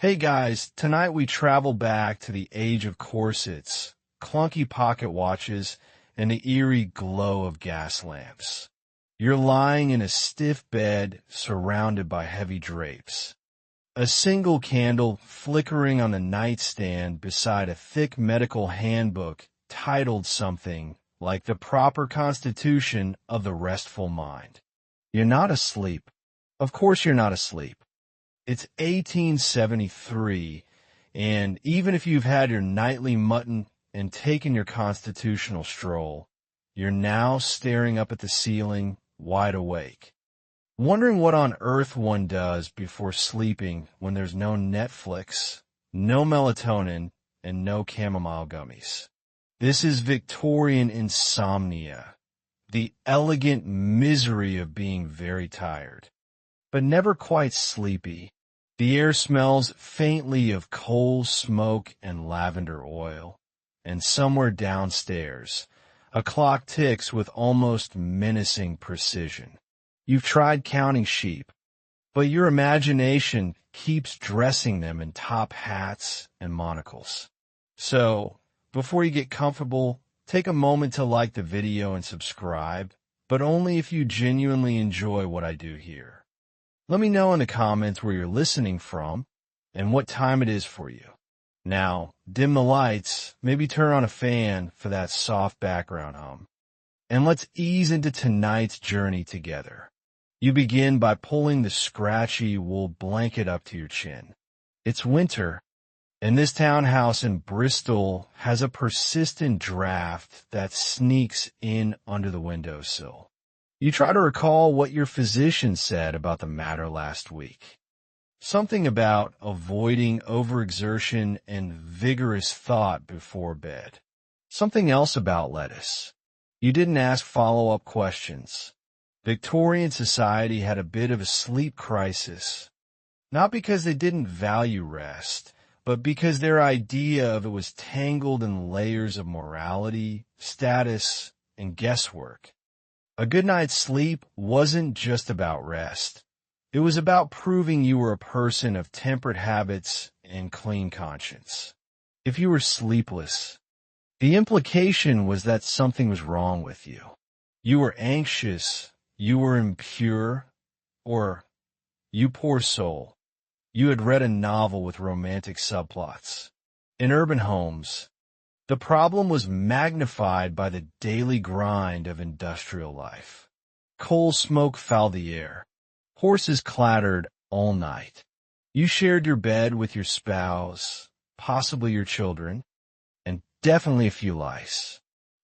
Hey guys, tonight we travel back to the age of corsets, clunky pocket watches, and the eerie glow of gas lamps. You're lying in a stiff bed surrounded by heavy drapes. A single candle flickering on the nightstand beside a thick medical handbook titled something like The Proper Constitution of the Restful Mind. You're not asleep. Of course you're not asleep. It's 1873, and even if you've had your nightly mutton and taken your constitutional stroll, you're now staring up at the ceiling, wide awake, wondering what on earth one does before sleeping when there's no Netflix, no melatonin, and no chamomile gummies. This is Victorian Insomnia, the elegant misery of being very tired, but never quite sleepy. The air smells faintly of coal, smoke, and lavender oil. And somewhere downstairs, a clock ticks with almost menacing precision. You've tried counting sheep, but your imagination keeps dressing them in top hats and monocles. So, before you get comfortable, take a moment to like the video and subscribe, but only if you genuinely enjoy what I do here. Let me know in the comments where you're listening from and what time it is for you. Now, dim the lights, maybe turn on a fan for that soft background hum. And let's ease into tonight's journey together. You begin by pulling the scratchy wool blanket up to your chin. It's winter, and this townhouse in Bristol has a persistent draft that sneaks in under the windowsill. You try to recall what your physician said about the matter last week. Something about avoiding overexertion and vigorous thought before bed. Something else about lettuce. You didn't ask follow-up questions. Victorian society had a bit of a sleep crisis. Not because they didn't value rest, but because their idea of it was tangled in layers of morality, status, and guesswork. A good night's sleep wasn't just about rest. It was about proving you were a person of temperate habits and clean conscience. If you were sleepless, the implication was that something was wrong with you. You were anxious, you were impure, or, you poor soul, you had read a novel with romantic subplots. In urban homes, the problem was magnified by the daily grind of industrial life. Coal smoke fouled the air. Horses clattered all night. You shared your bed with your spouse, possibly your children, and definitely a few lice.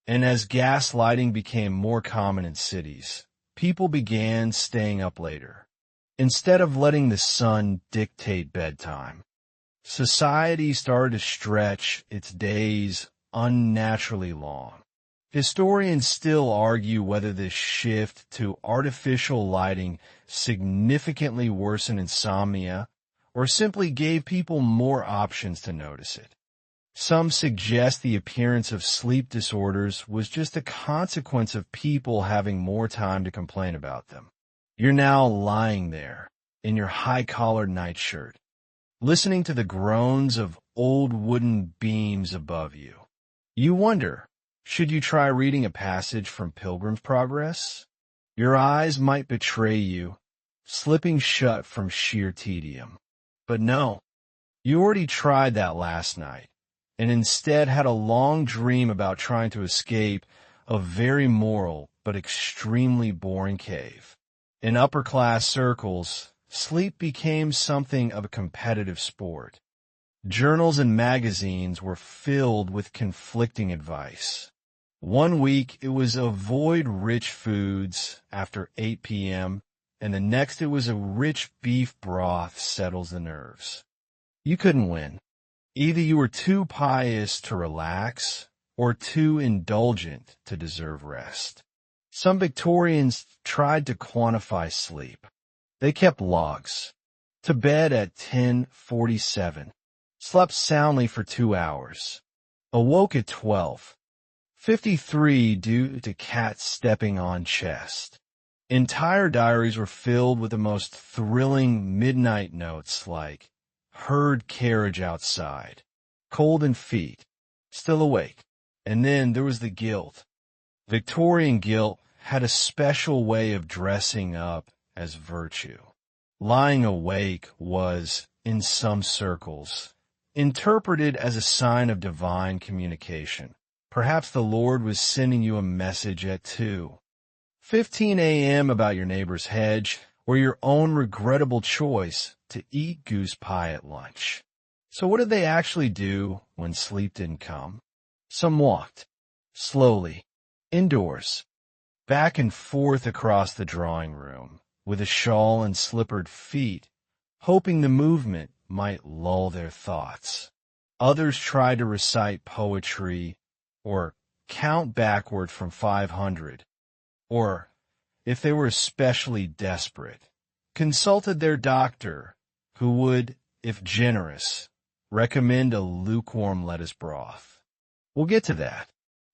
And as gas lighting became more common in cities, people began staying up later. Instead of letting the sun dictate bedtime, society started to stretch its days unnaturally long. Historians still argue whether this shift to artificial lighting significantly worsened insomnia or simply gave people more options to notice it. Some suggest the appearance of sleep disorders was just a consequence of people having more time to complain about them. You're now lying there in your high-collared nightshirt, listening to the groans of old wooden beams above you. You wonder, should you try reading a passage from Pilgrim's Progress? Your eyes might betray you, slipping shut from sheer tedium. But no, you already tried that last night, and instead had a long dream about trying to escape a very moral but extremely boring cave. In upper-class circles, sleep became something of a competitive sport. Journals and magazines were filled with conflicting advice. One week it was avoid rich foods after 8 p.m., and the next it was a rich beef broth settles the nerves. You couldn't win. Either you were too pious to relax, or too indulgent to deserve rest. Some Victorians tried to quantify sleep. They kept logs. To bed at 10:47. Slept soundly for 2 hours. Awoke at 12. 53 due to cat stepping on chest. Entire diaries were filled with the most thrilling midnight notes like, heard carriage outside, cold in feet, still awake. And then there was the guilt. Victorian guilt had a special way of dressing up as virtue. Lying awake was, in some circles, interpreted as a sign of divine communication. Perhaps the Lord was sending you a message at 2:15 a.m. about your neighbor's hedge, or your own regrettable choice to eat goose pie at lunch. So what did they actually do when sleep didn't come? Some walked, slowly, indoors, back and forth across the drawing room, with a shawl and slippered feet, hoping the movement might lull their thoughts. Others tried to recite poetry, or count backward from 500, or, if they were especially desperate, consulted their doctor, who would, if generous, recommend a lukewarm lettuce broth. We'll get to that.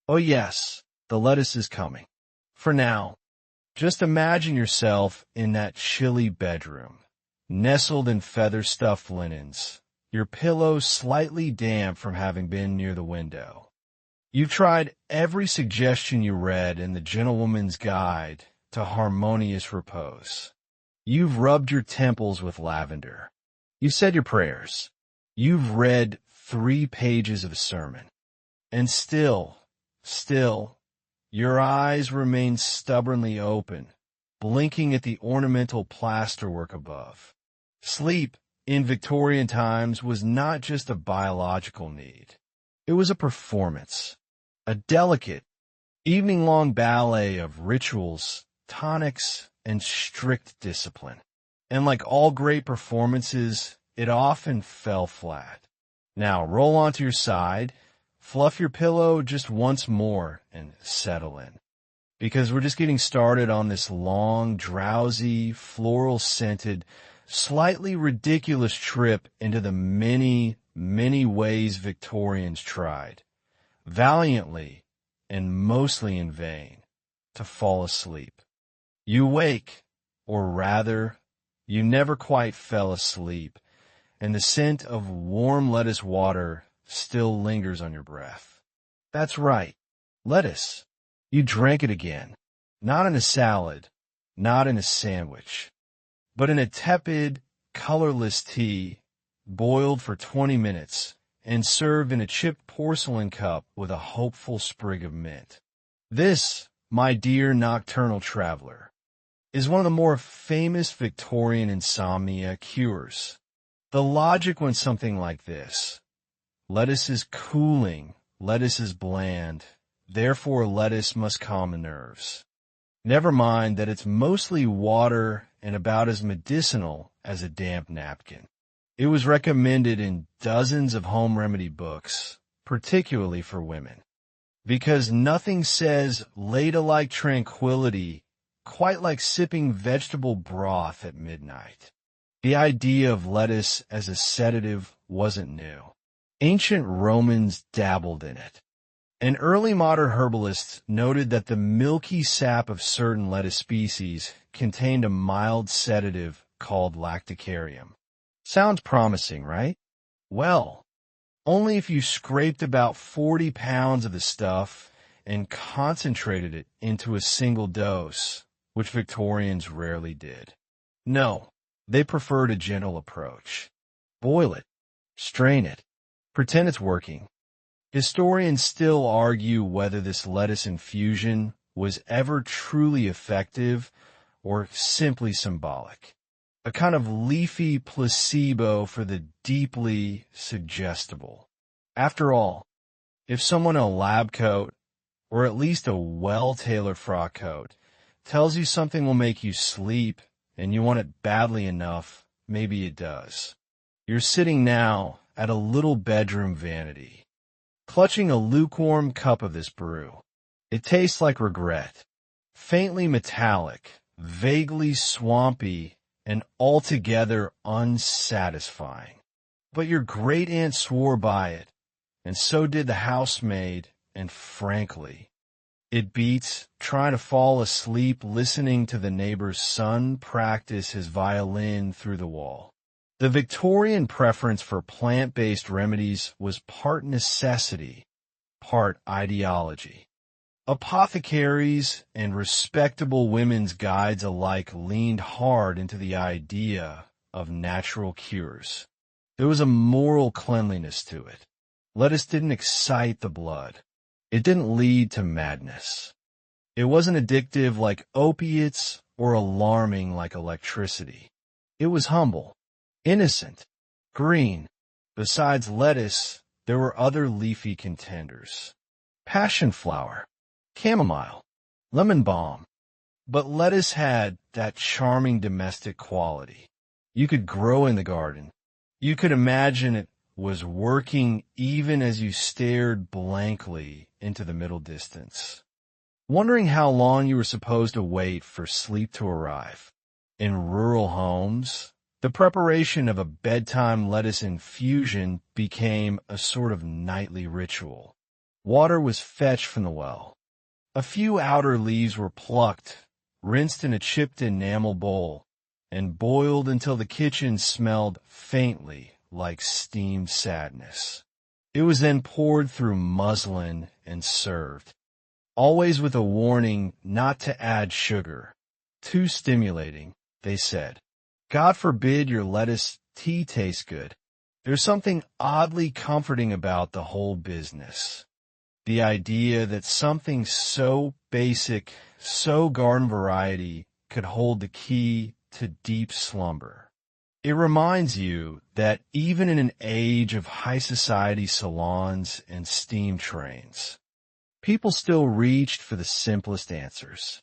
Oh yes, the lettuce is coming. For now, just imagine yourself in that chilly bedroom, nestled in feather-stuffed linens, your pillow slightly damp from having been near the window. You've tried every suggestion you read in the Gentlewoman's Guide to Harmonious Repose. You've rubbed your temples with lavender. You've said your prayers. You've read 3 pages of a sermon. And still, your eyes remain stubbornly open, blinking at the ornamental plasterwork above. Sleep, in Victorian times, was not just a biological need. It was a performance, a delicate, evening-long ballet of rituals, tonics, and strict discipline. And like all great performances, it often fell flat. Now roll onto your side, fluff your pillow just once more, and settle in. Because we're just getting started on this long, drowsy, floral-scented, slightly ridiculous trip into the many, many ways Victorians tried, valiantly and mostly in vain, to fall asleep. You wake, or rather, you never quite fell asleep, and the scent of warm lettuce water still lingers on your breath. That's right, lettuce. You drank it again, not in a salad, not in a sandwich, but in a tepid, colorless tea, boiled for 20 minutes, and served in a chipped porcelain cup with a hopeful sprig of mint. This, my dear nocturnal traveler, is one of the more famous Victorian insomnia cures. The logic went something like this. Lettuce is cooling, lettuce is bland, therefore lettuce must calm the nerves. Never mind that it's mostly water and about as medicinal as a damp napkin. It was recommended in dozens of home remedy books, particularly for women, because nothing says ladylike tranquility quite like sipping vegetable broth at midnight. The idea of lettuce as a sedative wasn't new. Ancient Romans dabbled in it. And early modern herbalists noted that the milky sap of certain lettuce species contained a mild sedative called lacticarium. Sounds promising, right? Well, only if you scraped about 40 pounds of the stuff and concentrated it into a single dose, which Victorians rarely did. No, they preferred a gentle approach. Boil it, strain it, pretend it's working. Historians still argue whether this lettuce infusion was ever truly effective or simply symbolic. A kind of leafy placebo for the deeply suggestible. After all, if someone in a lab coat, or at least a well-tailored frock coat, tells you something will make you sleep and you want it badly enough, maybe it does. You're sitting now at a little bedroom vanity, clutching a lukewarm cup of this brew. It tastes like regret, faintly metallic, vaguely swampy, and altogether unsatisfying. But your great-aunt swore by it, and so did the housemaid, and frankly, it beats trying to fall asleep listening to the neighbor's son practice his violin through the wall. The Victorian preference for plant-based remedies was part necessity, part ideology. Apothecaries and respectable women's guides alike leaned hard into the idea of natural cures. There was a moral cleanliness to it. Lettuce didn't excite the blood. It didn't lead to madness. It wasn't addictive like opiates or alarming like electricity. It was humble, innocent, green. Besides lettuce, there were other leafy contenders. Passion flower, chamomile, lemon balm. But lettuce had that charming domestic quality. You could grow in the garden. You could imagine it was working even as you stared blankly into the middle distance, wondering how long you were supposed to wait for sleep to arrive. In rural homes, the preparation of a bedtime lettuce infusion became a sort of nightly ritual. Water was fetched from the well. A few outer leaves were plucked, rinsed in a chipped enamel bowl, and boiled until the kitchen smelled faintly like steamed sadness. It was then poured through muslin and served, always with a warning not to add sugar. Too stimulating, they said. God forbid your lettuce tea tastes good. There's something oddly comforting about the whole business. The idea that something so basic, so garden variety, could hold the key to deep slumber. It reminds you that even in an age of high society salons and steam trains, people still reached for the simplest answers.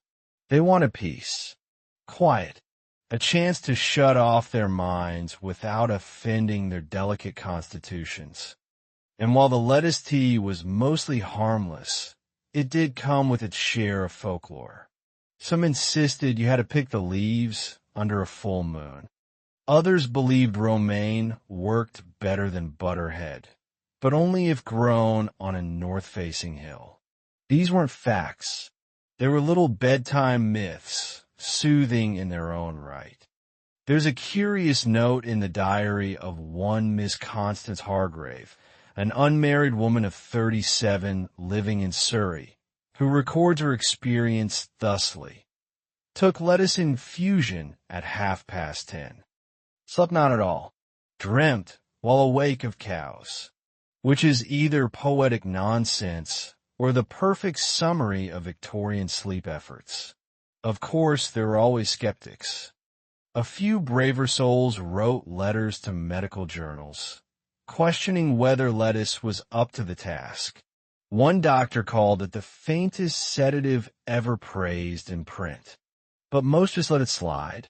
They wanted peace, quiet, a chance to shut off their minds without offending their delicate constitutions. And while the lettuce tea was mostly harmless, it did come with its share of folklore. Some insisted you had to pick the leaves under a full moon. Others believed romaine worked better than butterhead, but only if grown on a north-facing hill. These weren't facts. They were little bedtime myths, soothing in their own right. There's a curious note in the diary of one Miss Constance Hargrave, an unmarried woman of 37 living in Surrey, who records her experience thusly. Took lettuce infusion at 10:30. Slept not at all. Dreamt while awake of cows, which is either poetic nonsense or the perfect summary of Victorian sleep efforts. Of course, there were always skeptics. A few braver souls wrote letters to medical journals, questioning whether lettuce was up to the task. One doctor called it the faintest sedative ever praised in print. But most just let it slide,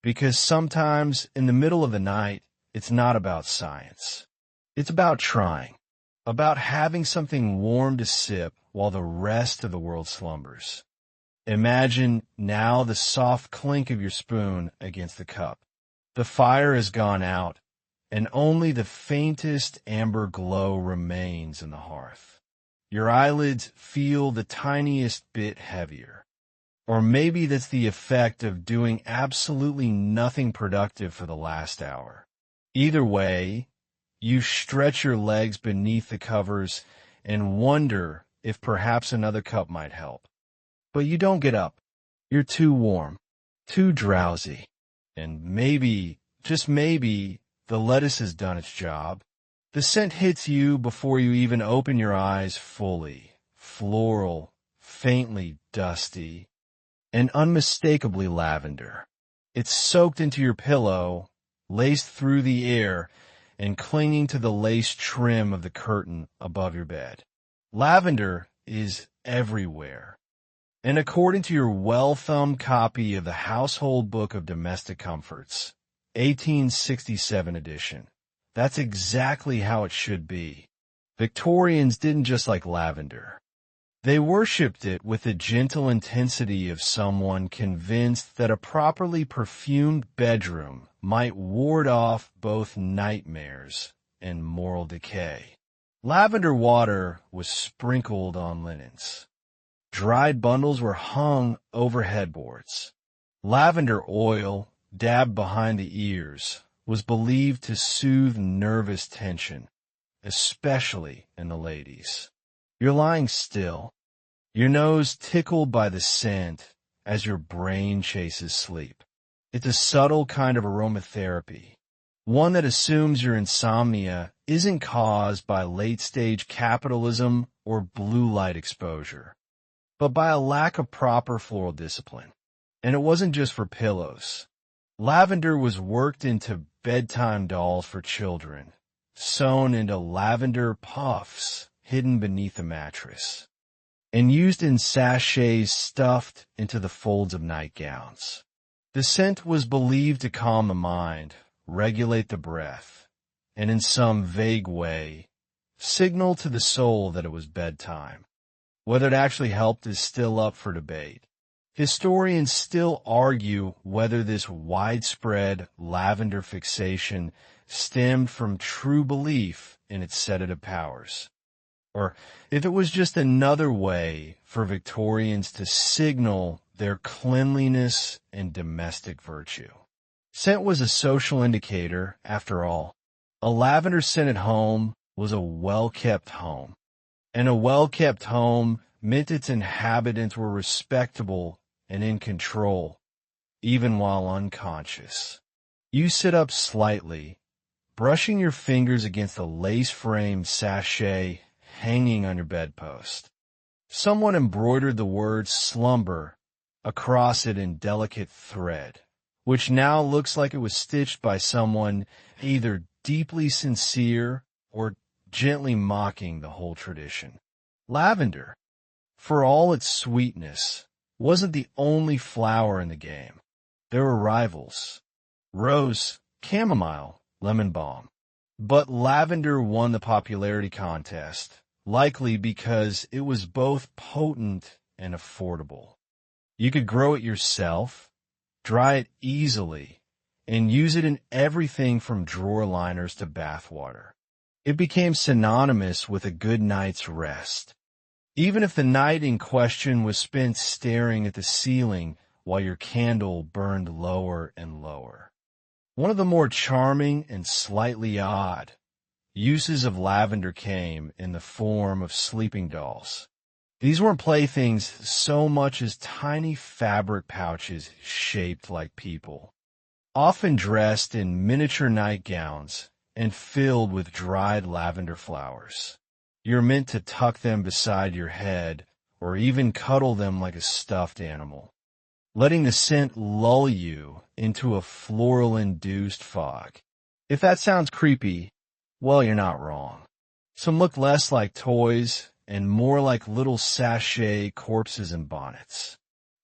because sometimes in the middle of the night, it's not about science. It's about trying, about having something warm to sip while the rest of the world slumbers. Imagine now the soft clink of your spoon against the cup. The fire has gone out, and only the faintest amber glow remains in the hearth. Your eyelids feel the tiniest bit heavier. Or maybe that's the effect of doing absolutely nothing productive for the last hour. Either way, you stretch your legs beneath the covers and wonder if perhaps another cup might help. But you don't get up. You're too warm, too drowsy. And maybe, just maybe, the lettuce has done its job. The scent hits you before you even open your eyes fully, floral, faintly dusty, and unmistakably lavender. It's soaked into your pillow, laced through the air, and clinging to the lace trim of the curtain above your bed. Lavender is everywhere. And according to your well-thumbed copy of the Household Book of Domestic Comforts, 1867 edition, that's exactly how it should be. Victorians didn't just like lavender. They worshipped it with the gentle intensity of someone convinced that a properly perfumed bedroom might ward off both nightmares and moral decay. Lavender water was sprinkled on linens. Dried bundles were hung over headboards. Lavender oil, dabbed behind the ears, was believed to soothe nervous tension, especially in the ladies. You're lying still, your nose tickled by the scent as your brain chases sleep. It's a subtle kind of aromatherapy, one that assumes your insomnia isn't caused by late-stage capitalism or blue light exposure, but by a lack of proper floral discipline. And it wasn't just for pillows. Lavender was worked into bedtime dolls for children, sewn into lavender puffs hidden beneath the mattress, and used in sachets stuffed into the folds of nightgowns. The scent was believed to calm the mind, regulate the breath, and in some vague way, signal to the soul that it was bedtime. Whether it actually helped is still up for debate. Historians still argue whether this widespread lavender fixation stemmed from true belief in its sedative powers, or if it was just another way for Victorians to signal their cleanliness and domestic virtue. Scent was a social indicator, after all. A lavender-scented home was a well-kept home, and a well-kept home meant its inhabitants were respectable and in control, even while unconscious. You sit up slightly, brushing your fingers against the lace-framed sachet hanging on your bedpost. Someone embroidered the word slumber across it in delicate thread, which now looks like it was stitched by someone either deeply sincere or gently mocking the whole tradition. Lavender, for all its sweetness, wasn't the only flower in the game. There were rivals: rose, chamomile, lemon balm. But lavender won the popularity contest, likely because it was both potent and affordable. You could grow it yourself, dry it easily, and use it in everything from drawer liners to bathwater. It became synonymous with a good night's rest, even if the night in question was spent staring at the ceiling while your candle burned lower and lower. One of the more charming and slightly odd uses of lavender came in the form of sleeping dolls. These weren't playthings so much as tiny fabric pouches shaped like people, often dressed in miniature nightgowns and filled with dried lavender flowers. You're meant to tuck them beside your head or even cuddle them like a stuffed animal, letting the scent lull you into a floral-induced fog. If that sounds creepy, well, you're not wrong. Some look less like toys and more like little sachet corpses and bonnets.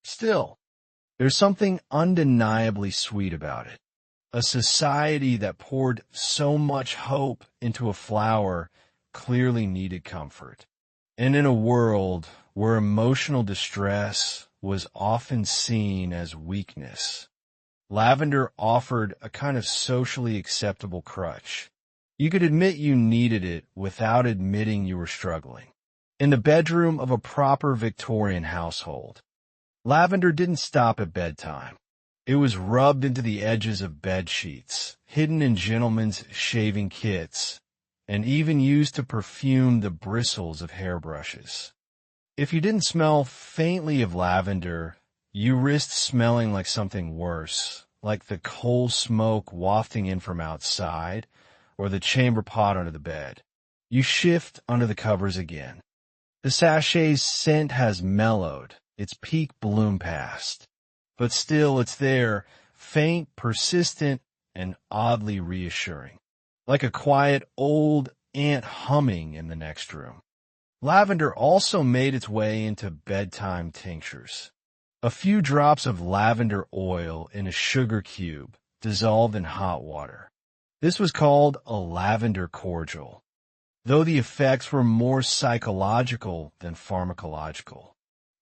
Still, there's something undeniably sweet about it. A society that poured so much hope into a flower clearly needed comfort. And in a world where emotional distress was often seen as weakness, lavender offered a kind of socially acceptable crutch. You could admit you needed it without admitting you were struggling. In the bedroom of a proper Victorian household, lavender didn't stop at bedtime. It was rubbed into the edges of bed sheets, hidden in gentlemen's shaving kits, and even used to perfume the bristles of hairbrushes. If you didn't smell faintly of lavender, you risked smelling like something worse, like the coal smoke wafting in from outside, or the chamber pot under the bed. You shift under the covers again. The sachet's scent has mellowed, its peak bloom past, but still it's there, faint, persistent, and oddly reassuring, like a quiet old ant humming in the next room. Lavender also made its way into bedtime tinctures. A few drops of lavender oil in a sugar cube dissolved in hot water. This was called a lavender cordial, though the effects were more psychological than pharmacological.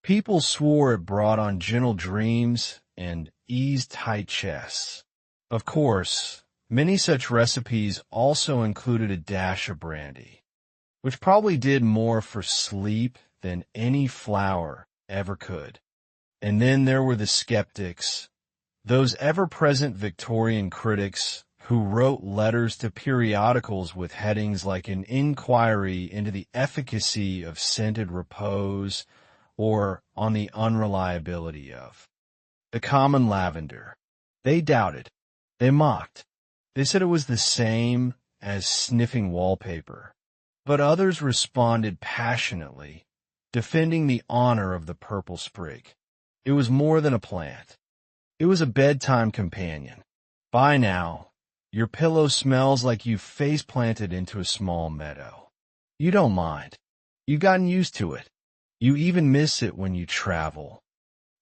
People swore it brought on gentle dreams and eased tight chests. Of course, many such recipes also included a dash of brandy, which probably did more for sleep than any flower ever could. And then there were the skeptics, those ever-present Victorian critics who wrote letters to periodicals with headings like an inquiry into the efficacy of scented repose or on the unreliability of the common lavender. They doubted. They mocked. They said it was the same as sniffing wallpaper. But others responded passionately, defending the honor of the purple sprig. It was more than a plant. It was a bedtime companion. By now, your pillow smells like you've face-planted into a small meadow. You don't mind. You've gotten used to it. You even miss it when you travel.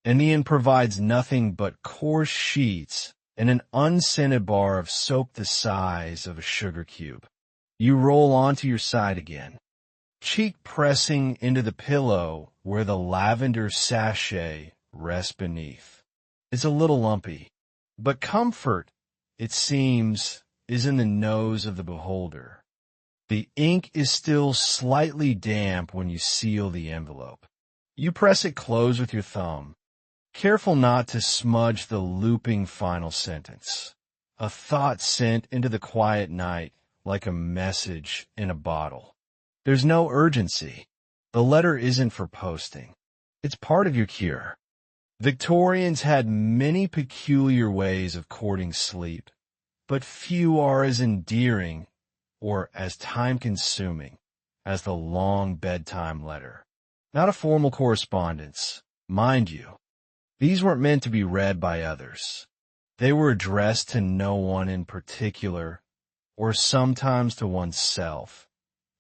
And the inn provides nothing but coarse sheets and an unscented bar of soap the size of a sugar cube. You roll onto your side again, cheek pressing into the pillow where the lavender sachet rests beneath. It's a little lumpy, but comfort, it seems, is in the nose of the beholder. The ink is still slightly damp when you seal the envelope. You press it close with your thumb, careful not to smudge the looping final sentence. A thought sent into the quiet night like a message in a bottle. There's no urgency. The letter isn't for posting. It's part of your cure. Victorians had many peculiar ways of courting sleep, but few are as endearing or as time-consuming as the long bedtime letter. Not a formal correspondence, mind you. These weren't meant to be read by others. They were addressed to no one in particular, or sometimes to oneself,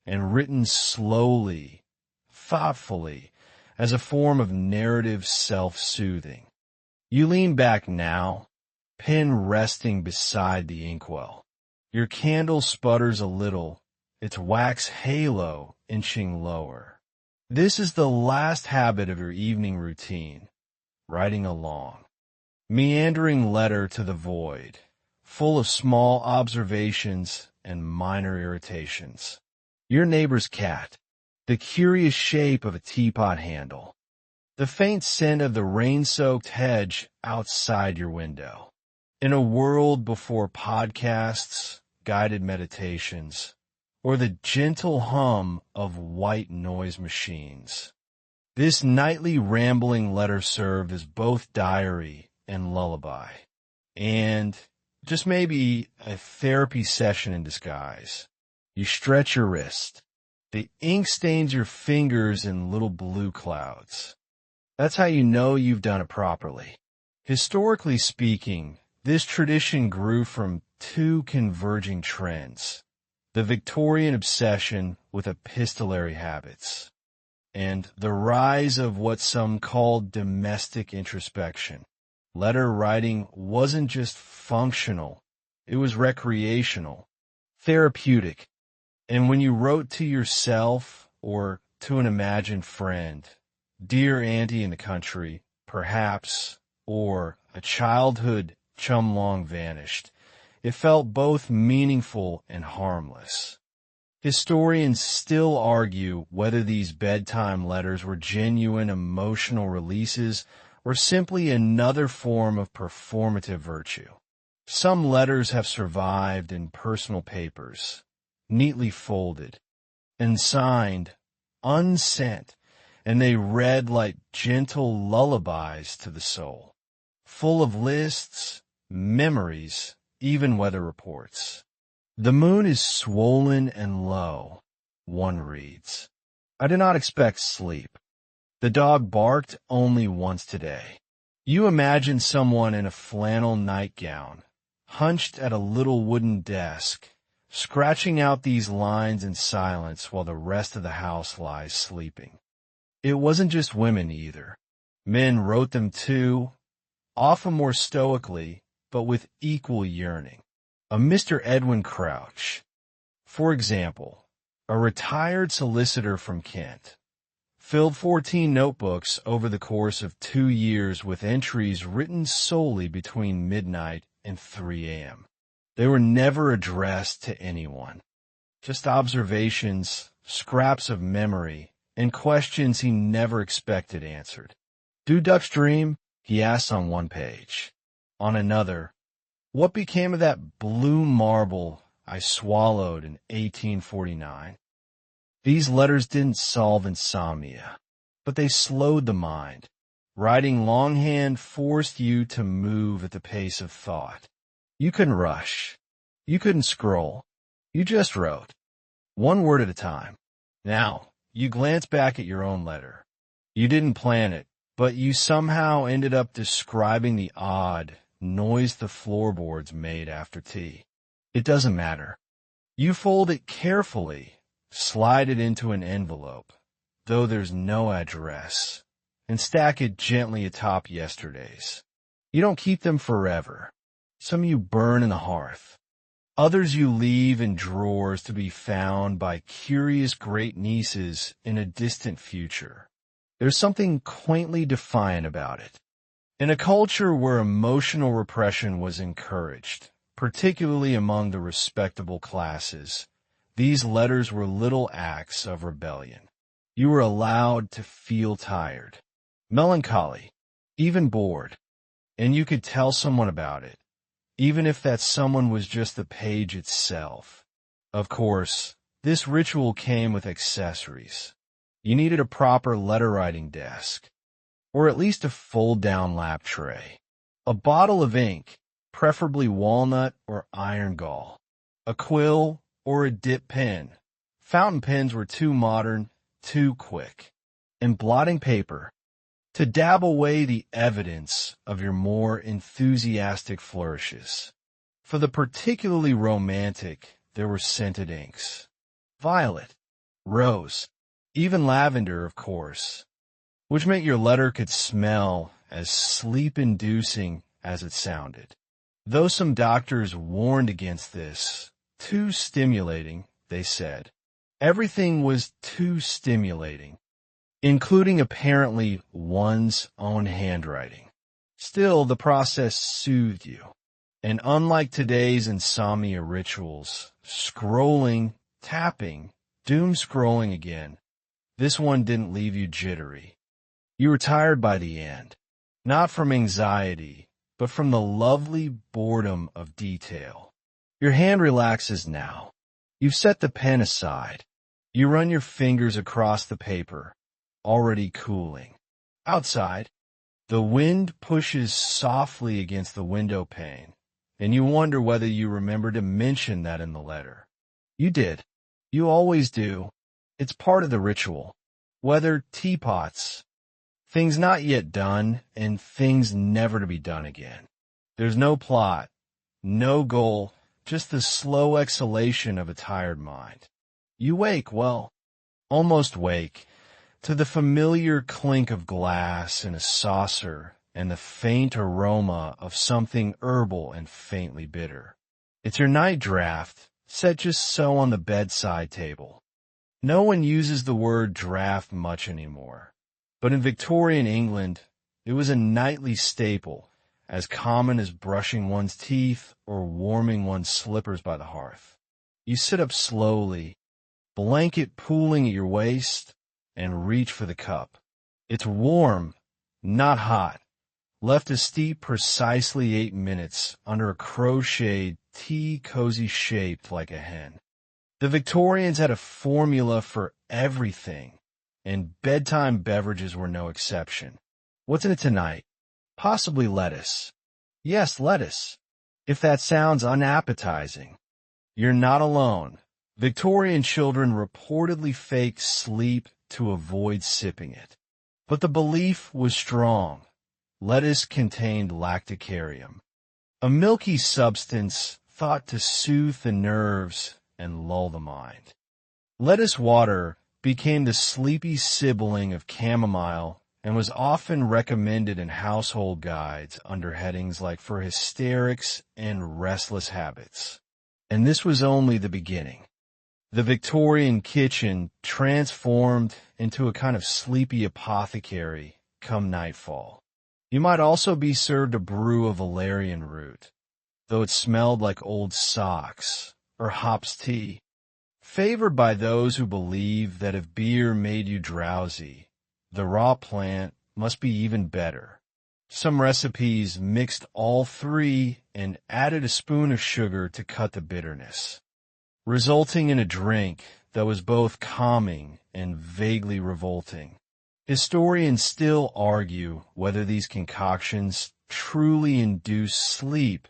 and written slowly, thoughtfully, as a form of narrative self-soothing. You lean back now, pen resting beside the inkwell. Your candle sputters a little, its wax halo inching lower. This is the last habit of your evening routine, writing a long, meandering letter to the void, full of small observations and minor irritations. Your neighbor's cat, the curious shape of a teapot handle, the faint scent of the rain-soaked hedge outside your window. In a world before podcasts, guided meditations, or the gentle hum of white noise machines, this nightly rambling letter served as both diary and lullaby, and just maybe a therapy session in disguise. You stretch your wrist. The ink stains your fingers in little blue clouds. That's how you know you've done it properly. Historically speaking, this tradition grew from two converging trends: the Victorian obsession with epistolary habits, and the rise of what some called domestic introspection. Letter writing wasn't just functional, it was recreational, therapeutic. And when you wrote to yourself or to an imagined friend, dear auntie in the country, perhaps, or a childhood chum long vanished, it felt both meaningful and harmless. Historians still argue whether these bedtime letters were genuine emotional releases or simply another form of performative virtue. Some letters have survived in personal papers, neatly folded, and signed, unsent, and they read like gentle lullabies to the soul, full of lists, memories, even weather reports. The moon is swollen and low, one reads. I did not expect sleep. The dog barked only once today. You imagine someone in a flannel nightgown, hunched at a little wooden desk, scratching out these lines in silence while the rest of the house lies sleeping. It wasn't just women either. Men wrote them too, often more stoically, but with equal yearning. A Mr. Edwin Crouch, for example, a retired solicitor from Kent, filled 14 notebooks over the course of 2 years with entries written solely between midnight and 3 a.m. They were never addressed to anyone, just observations, scraps of memory, and questions he never expected answered. Do ducks dream? He asks on one page. On another, What became of that blue marble I swallowed in 1849? These letters didn't solve insomnia, but they slowed the mind. Writing longhand forced you to move at the pace of thought. You couldn't rush. You couldn't scroll. You just wrote, one word at a time. Now, you glance back at your own letter. You didn't plan it, but you somehow ended up describing the odd noise the floorboards made after tea. It doesn't matter. You fold it carefully, slide it into an envelope, though there's no address, and stack it gently atop yesterday's. You don't keep them forever. Some you burn in the hearth. Others you leave in drawers to be found by curious great-nieces in a distant future. There's something quaintly defiant about it. In a culture where emotional repression was encouraged, particularly among the respectable classes, these letters were little acts of rebellion. You were allowed to feel tired, melancholy, even bored, and you could tell someone about it, even if that someone was just the page itself. Of course, this ritual came with accessories. You needed a proper letter-writing desk, or at least a fold-down lap tray, a bottle of ink, preferably walnut or iron gall, a quill or a dip pen. Fountain pens were too modern, too quick, and blotting paper to dab away the evidence of your more enthusiastic flourishes. For the particularly romantic, there were scented inks. Violet, rose, even lavender, of course, which meant your letter could smell as sleep-inducing as it sounded. Though some doctors warned against this, too stimulating, they said. Everything was too stimulating, including apparently one's own handwriting. Still, the process soothed you. And unlike today's insomnia rituals, scrolling, tapping, doom scrolling again, this one didn't leave you jittery. You were tired by the end, not from anxiety, but from the lovely boredom of detail. Your hand relaxes now. You've set the pen aside. You run your fingers across the paper, already cooling. Outside, the wind pushes softly against the window pane, and you wonder whether you remember to mention that in the letter. You did. You always do. It's part of the ritual. Whether teapots, things not yet done, and things never to be done again. There's no plot, no goal, just the slow exhalation of a tired mind. You wake, well, almost wake, to the familiar clink of glass in a saucer and the faint aroma of something herbal and faintly bitter. It's your night draft, set just so on the bedside table. No one uses the word draft much anymore, but in Victorian England, it was a nightly staple, as common as brushing one's teeth or warming one's slippers by the hearth. You sit up slowly, blanket pooling at your waist, and reach for the cup. It's warm, not hot, left to steep precisely 8 minutes under a crocheted tea cozy shaped like a hen. The Victorians had a formula for everything, and bedtime beverages were no exception. What's in it tonight? Possibly lettuce. Yes, lettuce. If that sounds unappetizing, you're not alone. Victorian children reportedly faked sleep to avoid sipping it. But the belief was strong. Lettuce contained lacticarium, a milky substance thought to soothe the nerves and lull the mind. Lettuce water became the sleepy sibling of chamomile and was often recommended in household guides under headings like for hysterics and restless habits. And this was only the beginning. The Victorian kitchen transformed into a kind of sleepy apothecary come nightfall. You might also be served a brew of valerian root, though it smelled like old socks, or hops tea, favored by those who believe that if beer made you drowsy, the raw plant must be even better. Some recipes mixed all three and added a spoon of sugar to cut the bitterness, resulting in a drink that was both calming and vaguely revolting. Historians still argue whether these concoctions truly induced sleep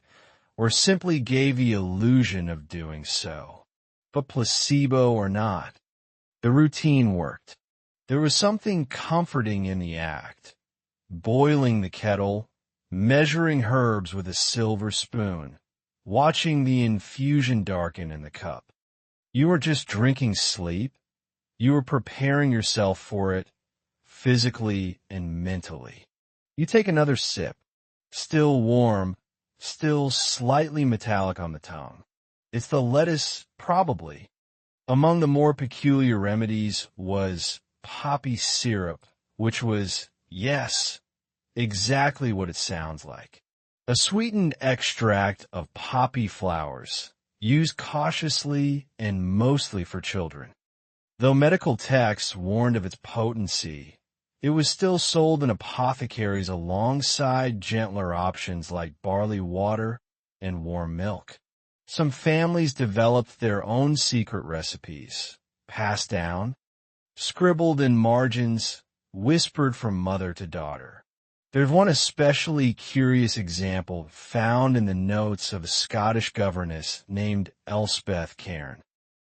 or simply gave the illusion of doing so. But placebo or not, the routine worked. There was something comforting in the act. Boiling the kettle, measuring herbs with a silver spoon, watching the infusion darken in the cup. You were just drinking sleep. You were preparing yourself for it, physically and mentally. You take another sip, still warm, still slightly metallic on the tongue. It's the lettuce, probably. Among the more peculiar remedies was poppy syrup, which was, yes, exactly what it sounds like. A sweetened extract of poppy flowers, used cautiously and mostly for children. Though medical texts warned of its potency, it was still sold in apothecaries alongside gentler options like barley water and warm milk. Some families developed their own secret recipes, passed down, scribbled in margins, whispered from mother to daughter. There's one especially curious example found in the notes of a Scottish governess named Elspeth Cairn.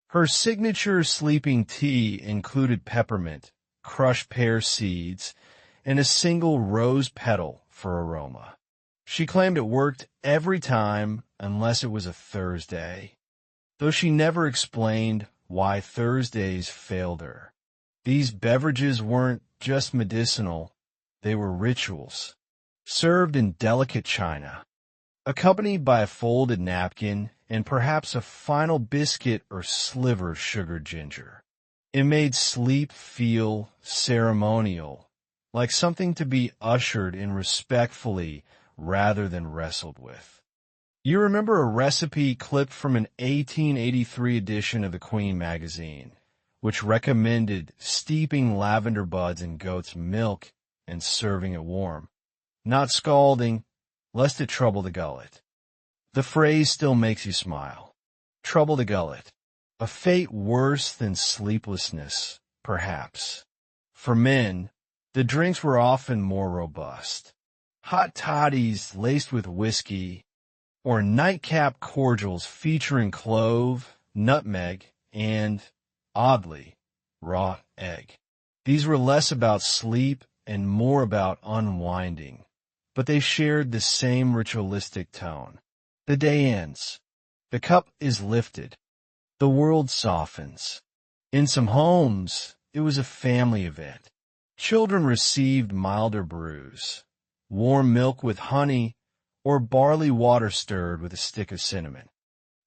Her signature sleeping tea included peppermint, crushed pear seeds, and a single rose petal for aroma. She claimed it worked every time unless it was a Thursday, though she never explained why Thursdays failed her. These beverages weren't just medicinal, they were rituals, served in delicate china, accompanied by a folded napkin and perhaps a final biscuit or sliver of sugared ginger. It made sleep feel ceremonial, like something to be ushered in respectfully rather than wrestled with. You remember a recipe clipped from an 1883 edition of the Queen magazine, which recommended steeping lavender buds in goat's milk and serving it warm, not scalding, lest it trouble the gullet. The phrase still makes you smile. Trouble the gullet. A fate worse than sleeplessness, perhaps. For men, the drinks were often more robust. Hot toddies laced with whiskey, or nightcap cordials featuring clove, nutmeg, and, oddly, raw egg. These were less about sleep and more about unwinding, but they shared the same ritualistic tone. The day ends. The cup is lifted. The world softens. In some homes, it was a family event. Children received milder brews, warm milk with honey, or barley water stirred with a stick of cinnamon.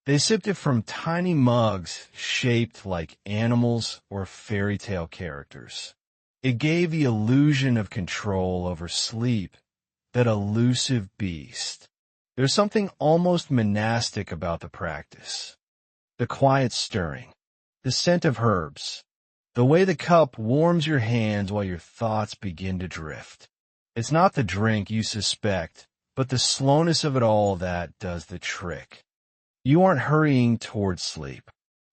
They sipped it from tiny mugs shaped like animals or fairy tale characters. It gave the illusion of control over sleep, that elusive beast. There's something almost monastic about the practice. The quiet stirring, the scent of herbs, the way the cup warms your hands while your thoughts begin to drift. It's not the drink you suspect, but the slowness of it all that does the trick. You aren't hurrying toward sleep.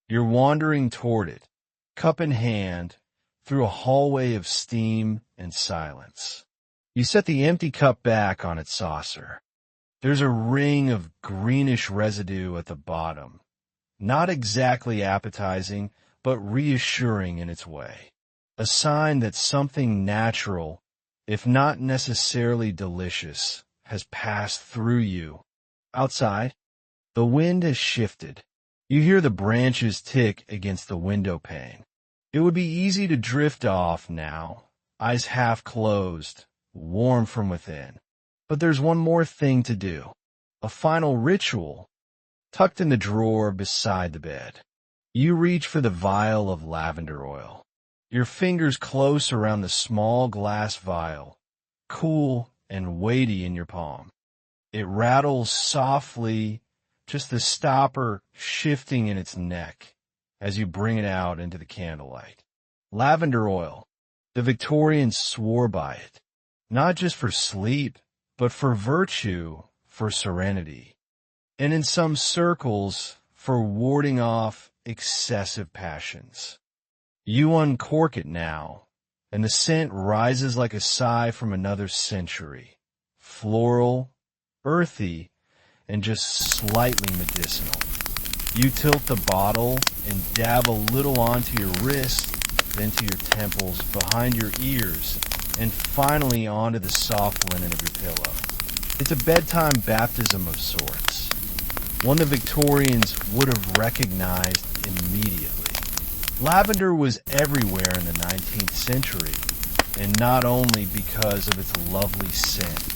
You're wandering toward it, cup in hand, through a hallway of steam and silence. You set the empty cup back on its saucer. There's a ring of greenish residue at the bottom. Not exactly appetizing, but reassuring in its way. A sign that something natural, if not necessarily delicious, has passed through you. Outside, the wind has shifted. You hear the branches tick against the window pane. It would be easy to drift off now, eyes half closed, warm from within. But there's one more thing to do. A final ritual, tucked in the drawer beside the bed. You reach for the vial of lavender oil. Your fingers close around the small glass vial, cool and weighty in your palm. It rattles softly, just the stopper shifting in its neck as you bring it out into the candlelight. Lavender oil. The Victorians swore by it, not just for sleep, but for virtue, for serenity, and in some circles, for warding off excessive passions. You uncork it now, and the scent rises like a sigh from another century, floral, earthy, and just slightly medicinal. You tilt the bottle and dab a little onto your wrist, then to your temples, behind your ears, and finally onto the soft linen of your pillow. It's a bedtime baptism of sorts, one the Victorians would have recognized immediately. Lavender was everywhere in the 19th century, and not only because of its lovely scent.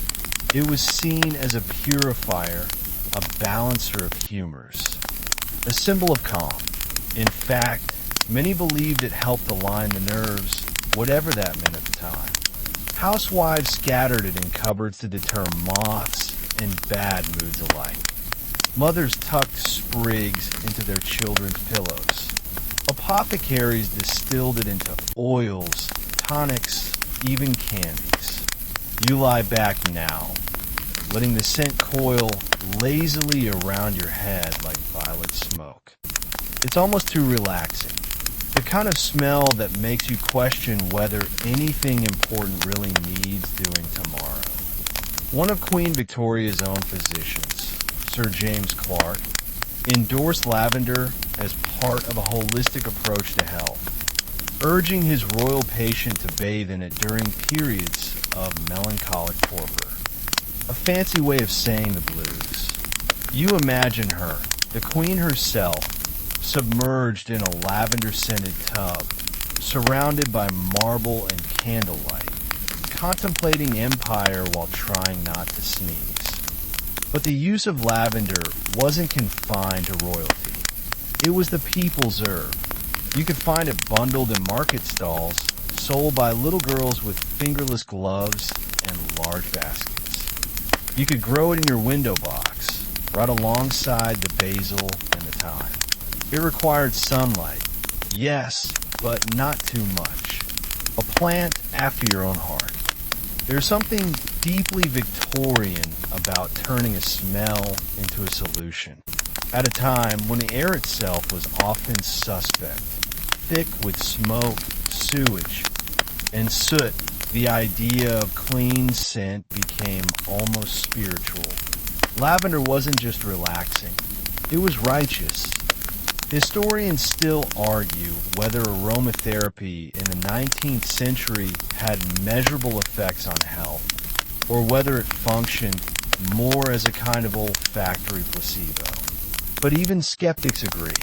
It was seen as a purifier, a balancer of humors, a symbol of calm. In fact, many believed it helped align the nerves, whatever that meant at the time. Housewives scattered it in cupboards to deter moths and bad moods alike. Mothers tucked sprigs into their children's pillows. Apothecaries distilled it into oils, tonics, even candies. You lie back now, letting the scent coil lazily around your head like violet smoke. It's almost too relaxing. The kind of smell that makes you question whether anything important really needs doing tomorrow. One of Queen Victoria's own physicians, Sir James Clark, endorsed lavender as part of a holistic approach to health, urging his royal patient to bathe in it during periods of melancholic torpor. A fancy way of saying the blues. You imagine her, the queen herself, submerged in a lavender-scented tub, surrounded by marble and candlelight, contemplating empire while trying not to sneeze. But the use of lavender wasn't confined to royalty. It was the people's herb. You could find it bundled in market stalls, sold by little girls with fingerless gloves and large baskets. You could grow it in your window box, right alongside the basil and the thyme. It required sunlight, yes, but not too much. A plant after your own heart. There's something deeply Victorian about turning a smell into a solution, at a time when the air itself was often suspect, thick with smoke, sewage, and soot. The idea of clean scent became almost spiritual. Lavender wasn't just relaxing, it was righteous. Historians still argue whether aromatherapy in the 19th century had measurable effects on health, or whether it functioned more as a kind of olfactory placebo. But even skeptics agree.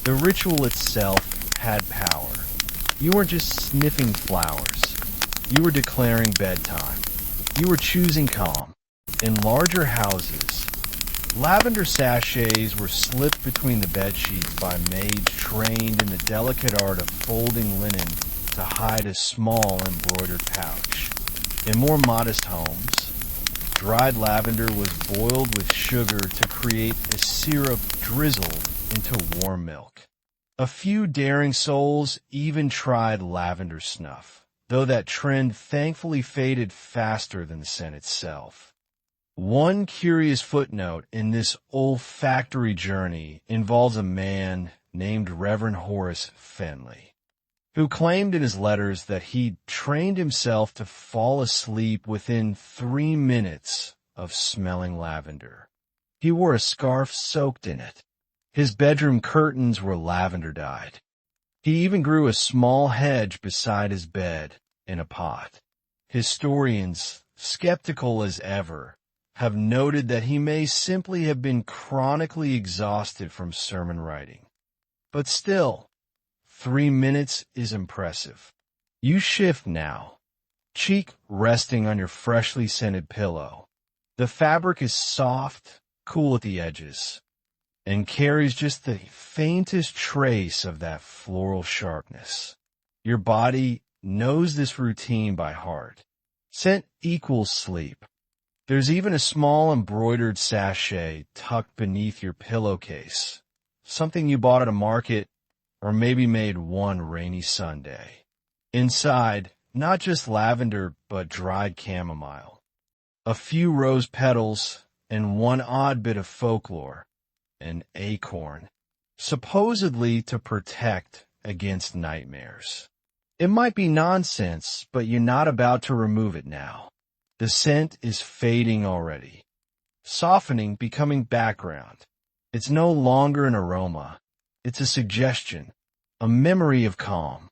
The ritual itself had power. You weren't just sniffing flowers. You were declaring bedtime. You were choosing calm. In larger houses, lavender sachets were slipped between the bedsheets by maids trained in the delicate art of folding linen to hide a small embroidered pouch. In more modest homes, dried lavender was boiled with sugar to create a syrup drizzled into warm milk. A few daring souls even tried lavender snuff, though that trend thankfully faded faster than the scent itself. One curious footnote in this olfactory journey involves a man named Reverend Horace Fenley, who claimed in his letters that he trained himself to fall asleep within 3 minutes of smelling lavender. He wore a scarf soaked in it. His bedroom curtains were lavender dyed. He even grew a small hedge beside his bed in a pot. Historians, skeptical as ever, have noted that he may simply have been chronically exhausted from sermon writing. But still, 3 minutes is impressive. You shift now, cheek resting on your freshly scented pillow. The fabric is soft, cool at the edges, and carries just the faintest trace of that floral sharpness. Your body knows this routine by heart. Scent equals sleep. There's even a small embroidered sachet tucked beneath your pillowcase, something you bought at a market or maybe made one rainy Sunday. Inside, not just lavender, but dried chamomile. a few rose petals, and one odd bit of folklore, an acorn, supposedly to protect against nightmares. It might be nonsense, but you're not about to remove it now. The scent is fading already, softening, becoming background. It's no longer an aroma. It's a suggestion, a memory of calm.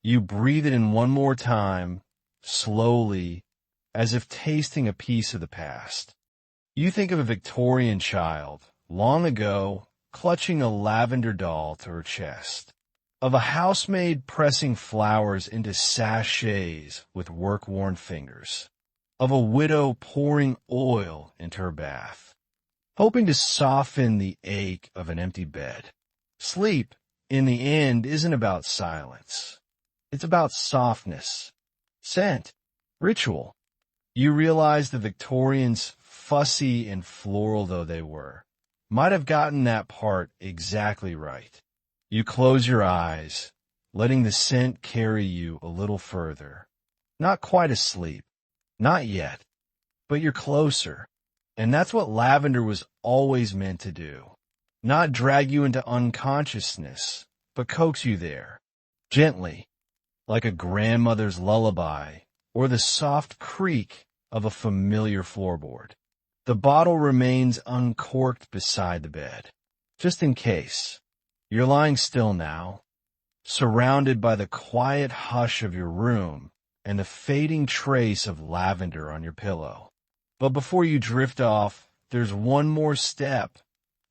You breathe it in one more time, slowly, as if tasting a piece of the past. You think of a Victorian child, long ago, clutching a lavender doll to her chest. Of a housemaid pressing flowers into sachets with work-worn fingers. Of a widow pouring oil into her bath, hoping to soften the ache of an empty bed. Sleep, in the end, isn't about silence. It's about softness, scent, ritual. You realize the Victorians, fussy and floral though they were, might have gotten that part exactly right. You close your eyes, letting the scent carry you a little further. Not quite asleep, not yet, but you're closer. And that's what lavender was always meant to do. Not drag you into unconsciousness, but coax you there, gently, like a grandmother's lullaby or the soft creak of a familiar floorboard. The bottle remains uncorked beside the bed, just in case. You're lying still now, surrounded by the quiet hush of your room and the fading trace of lavender on your pillow. But before you drift off, there's one more step,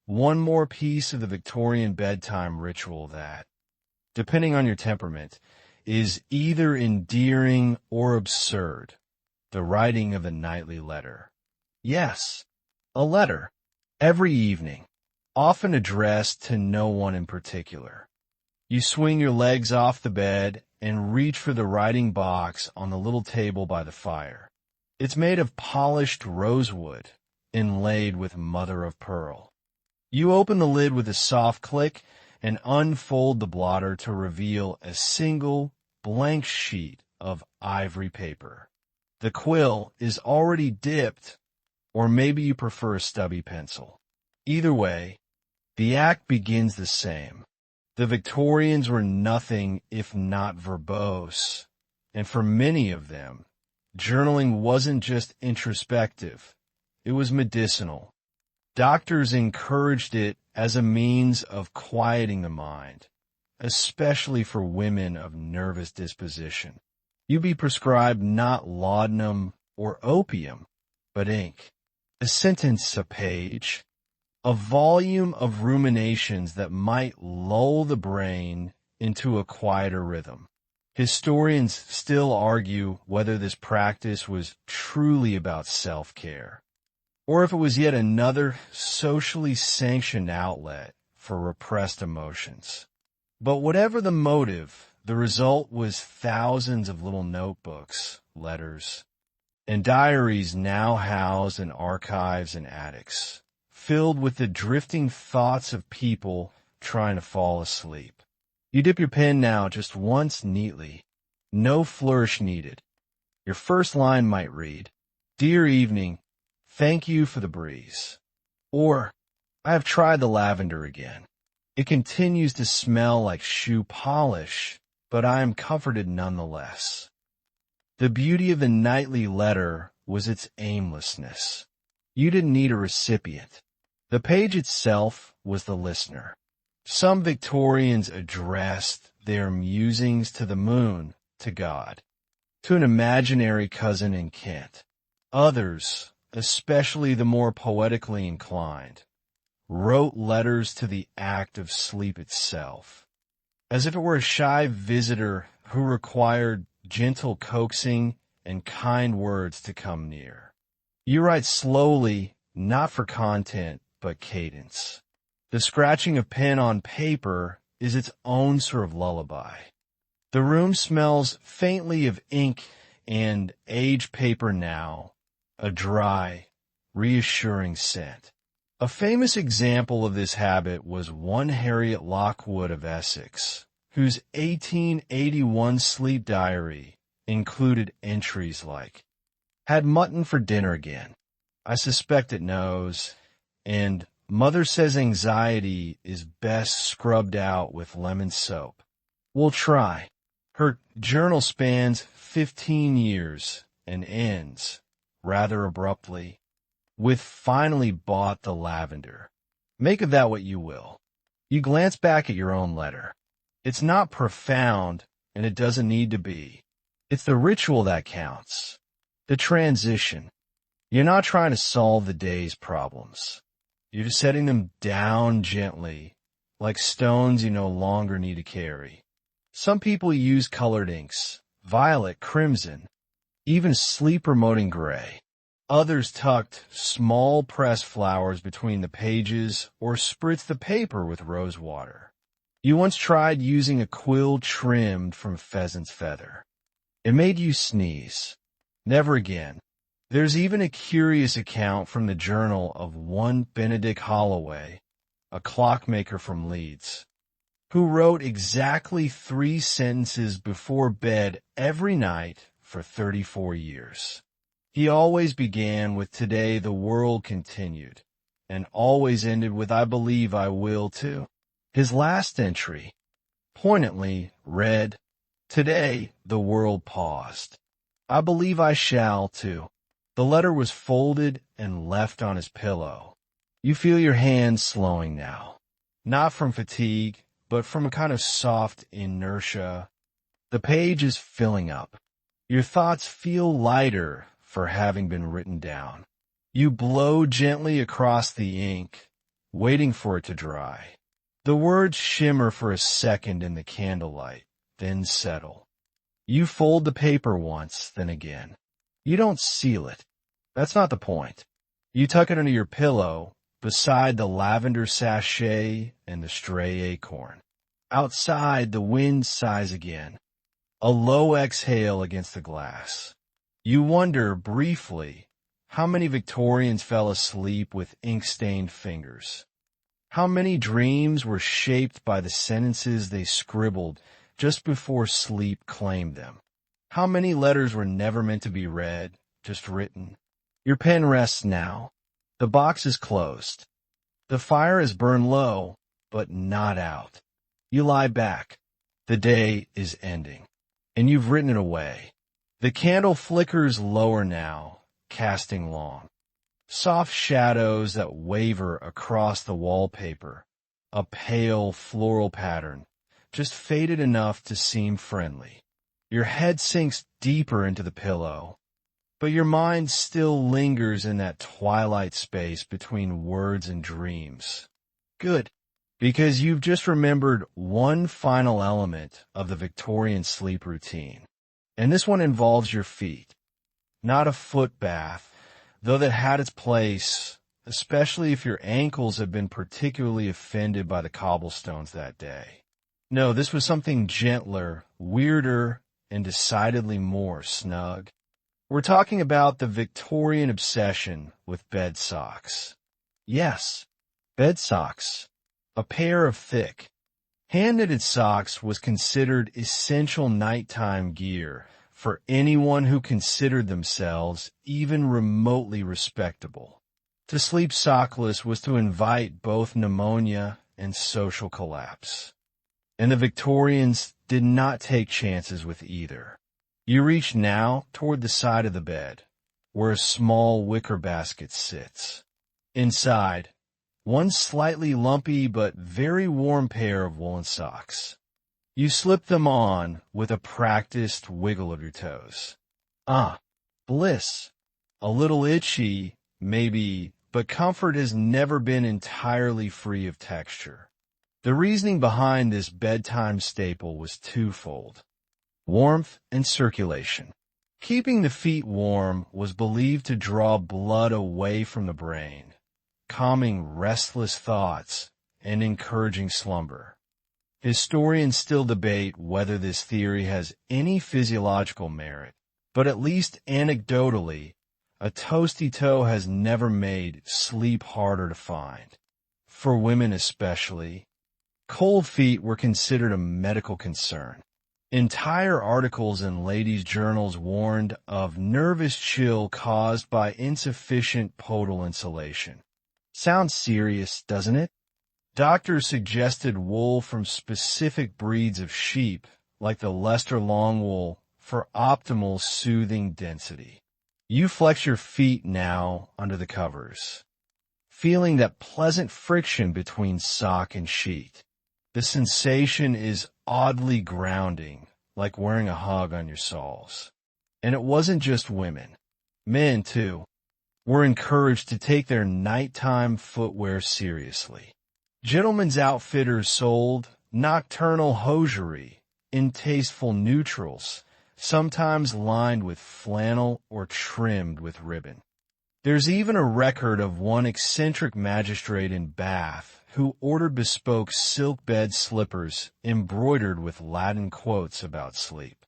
one more piece of the Victorian bedtime ritual that, depending on your temperament, is either endearing or absurd. The writing of a nightly letter. Yes, a letter, every evening, often addressed to no one in particular. You swing your legs off the bed and reach for the writing box on the little table by the fire. It's made of polished rosewood, inlaid with mother of pearl. You open the lid with a soft click and unfold the blotter to reveal a single blank sheet of ivory paper. The quill is already dipped, or maybe you prefer a stubby pencil. Either way, the act begins the same. The Victorians were nothing if not verbose, and for many of them, journaling wasn't just introspective, it was medicinal. Doctors encouraged it as a means of quieting the mind, especially for women of nervous disposition. You'd be prescribed not laudanum or opium, but ink. A sentence a page, a volume of ruminations that might lull the brain into a quieter rhythm. Historians still argue whether this practice was truly about self-care, or if it was yet another socially sanctioned outlet for repressed emotions. But whatever the motive, the result was thousands of little notebooks, letters, and diaries now housed in archives and attics, filled with the drifting thoughts of people trying to fall asleep. You dip your pen now just once neatly. No flourish needed. Your first line might read, "Dear evening, thank you for the breeze." Or, "I have tried the lavender again. It continues to smell like shoe polish, but I am comforted nonetheless." The beauty of the nightly letter was its aimlessness. You didn't need a recipient. The page itself was the listener. Some Victorians addressed their musings to the moon, to God, to an imaginary cousin in Kent. Others, especially the more poetically inclined, wrote letters to the act of sleep itself, as if it were a shy visitor who required gentle coaxing and kind words to come near. You write slowly, not for content, but cadence. The scratching of pen on paper is its own sort of lullaby. The room smells faintly of ink and aged paper now, a dry, reassuring scent. A famous example of this habit was one Harriet Lockwood of Essex, whose 1881 sleep diary included entries like, Had mutton for dinner again. I suspect it knows. And mother says anxiety is best scrubbed out with lemon soap. We'll try. Her journal spans 15 years and ends, rather abruptly, with finally bought the lavender. Make of that what you will. You glance back at your own letter. It's not profound, and it doesn't need to be. It's the ritual that counts. The transition. You're not trying to solve the day's problems. You're just setting them down gently, like stones you no longer need to carry. Some people use colored inks, violet, crimson, even sleep-promoting gray. Others tucked small pressed flowers between the pages or spritz the paper with rose water. You once tried using a quill trimmed from pheasant's feather. It made you sneeze. Never again. There's even a curious account from the journal of one Benedict Holloway, a clockmaker from Leeds, who wrote exactly 3 sentences before bed every night for 34 years. He always began with "Today the world continued," and always ended with "I believe I will too." His last entry, poignantly, read, "Today the world paused. I believe I shall too." The letter was folded and left on his pillow. You feel your hands slowing now, not from fatigue, but from a kind of soft inertia. The page is filling up. Your thoughts feel lighter for having been written down. You blow gently across the ink, waiting for it to dry. The words shimmer for a second in the candlelight, then settle. You fold the paper once, then again. You don't seal it. That's not the point. You tuck it under your pillow, beside the lavender sachet and the stray acorn. Outside, the wind sighs again, a low exhale against the glass. You wonder, briefly, how many Victorians fell asleep with ink-stained fingers. How many dreams were shaped by the sentences they scribbled just before sleep claimed them. How many letters were never meant to be read, just written. Your pen rests now. The box is closed. The fire is burned low, but not out. You lie back. The day is ending, and you've written it away. The candle flickers lower now, casting long. Soft shadows that waver across the wallpaper, a pale floral pattern, just faded enough to seem friendly. Your head sinks deeper into the pillow, but your mind still lingers in that twilight space between words and dreams. Good, because you've just remembered one final element of the Victorian sleep routine, and this one involves your feet. Not a foot bath, though that had its place, especially if your ankles had been particularly offended by the cobblestones that day. No, this was something gentler, weirder, and decidedly more snug. We're talking about the Victorian obsession with bed socks. Yes, bed socks. A pair of thick, hand-knitted socks was considered essential nighttime gear for anyone who considered themselves even remotely respectable. To sleep sockless was to invite both pneumonia and social collapse. And the Victorians did not take chances with either. You reach now toward the side of the bed, where a small wicker basket sits. Inside, one slightly lumpy but very warm pair of woolen socks. You slip them on with a practiced wiggle of your toes. Ah, bliss. A little itchy, maybe, but comfort has never been entirely free of texture. The reasoning behind this bedtime staple was twofold: warmth and circulation. Keeping the feet warm was believed to draw blood away from the brain, calming restless thoughts and encouraging slumber. Historians still debate whether this theory has any physiological merit, but at least anecdotally, a toasty toe has never made sleep harder to find. For women especially, cold feet were considered a medical concern. Entire articles in ladies' journals warned of nervous chill caused by insufficient podal insulation. Sounds serious, doesn't it? Doctors suggested wool from specific breeds of sheep, like the Leicester long wool, for optimal soothing density. You flex your feet now under the covers, feeling that pleasant friction between sock and sheet. The sensation is oddly grounding, like wearing a hug on your soles. And it wasn't just women. Men, too, were encouraged to take their nighttime footwear seriously. Gentlemen's Outfitters sold nocturnal hosiery in tasteful neutrals, sometimes lined with flannel or trimmed with ribbon. There's even a record of one eccentric magistrate in Bath who ordered bespoke silk bed slippers embroidered with Latin quotes about sleep.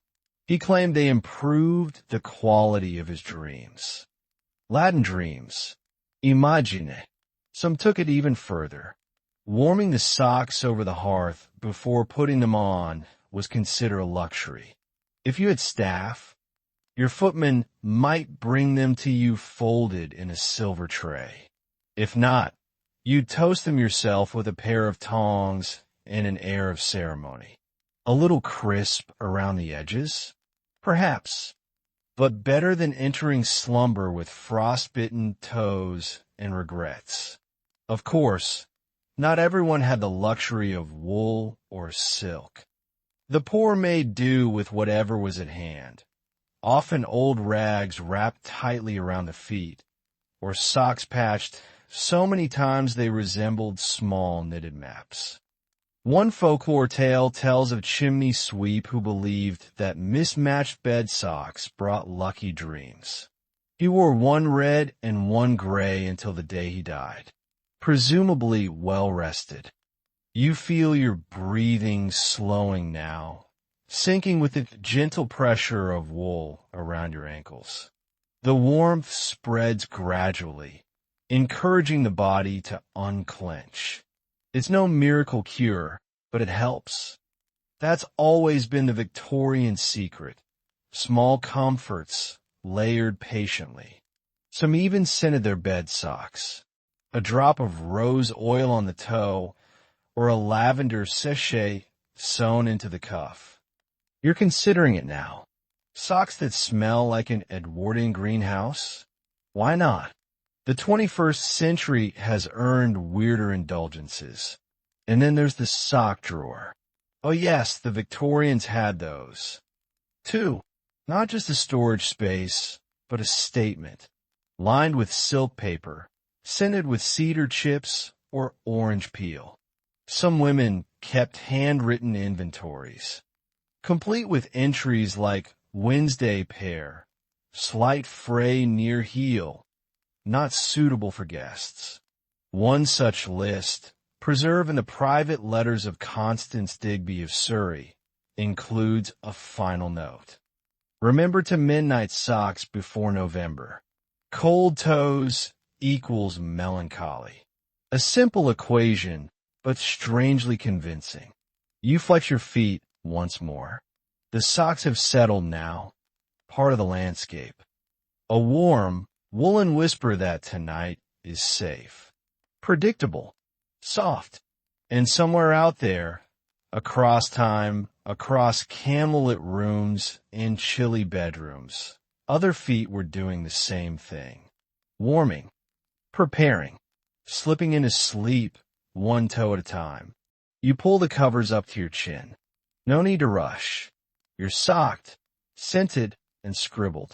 He claimed they improved the quality of his dreams. Latin dreams. Imagine. Some took it even further. Warming the socks over the hearth before putting them on was considered a luxury. If you had staff, your footman might bring them to you folded in a silver tray. If not, you'd toast them yourself with a pair of tongs and an air of ceremony. A little crisp around the edges? Perhaps. But better than entering slumber with frostbitten toes and regrets. Of course, not everyone had the luxury of wool or silk. The poor made do with whatever was at hand, often old rags wrapped tightly around the feet, or socks patched so many times they resembled small knitted maps. One folklore tale tells of chimney sweep who believed that mismatched bed socks brought lucky dreams. He wore one red and one gray until the day he died, presumably well rested. You feel your breathing slowing now, sinking with the gentle pressure of wool around your ankles. The warmth spreads gradually, encouraging the body to unclench. It's no miracle cure, but it helps. That's always been the Victorian secret. Small comforts, layered patiently. Some even scented their bed socks. A drop of rose oil on the toe, or a lavender sachet sewn into the cuff. You're considering it now. Socks that smell like an Edwardian greenhouse? Why not? The 21st century has earned weirder indulgences. And then there's the sock drawer. Oh yes, the Victorians had those. Two, not just a storage space, but a statement. Lined with silk paper, scented with cedar chips or orange peel. Some women kept handwritten inventories, complete with entries like Wednesday pair, slight fray near heel, not suitable for guests. One such list, preserved in the private letters of Constance Digby of Surrey, includes a final note. Remember to midnight socks before November. Cold toes equals melancholy. A simple equation, but strangely convincing. You flex your feet once more. The socks have settled now, part of the landscape. A warm, woolen whisper that tonight is safe. Predictable, soft, and somewhere out there, across time, across candlelit rooms and chilly bedrooms, other feet were doing the same thing. Warming, preparing, slipping into sleep, one toe at a time. You pull the covers up to your chin. No need to rush. You're socked, scented, and scribbled.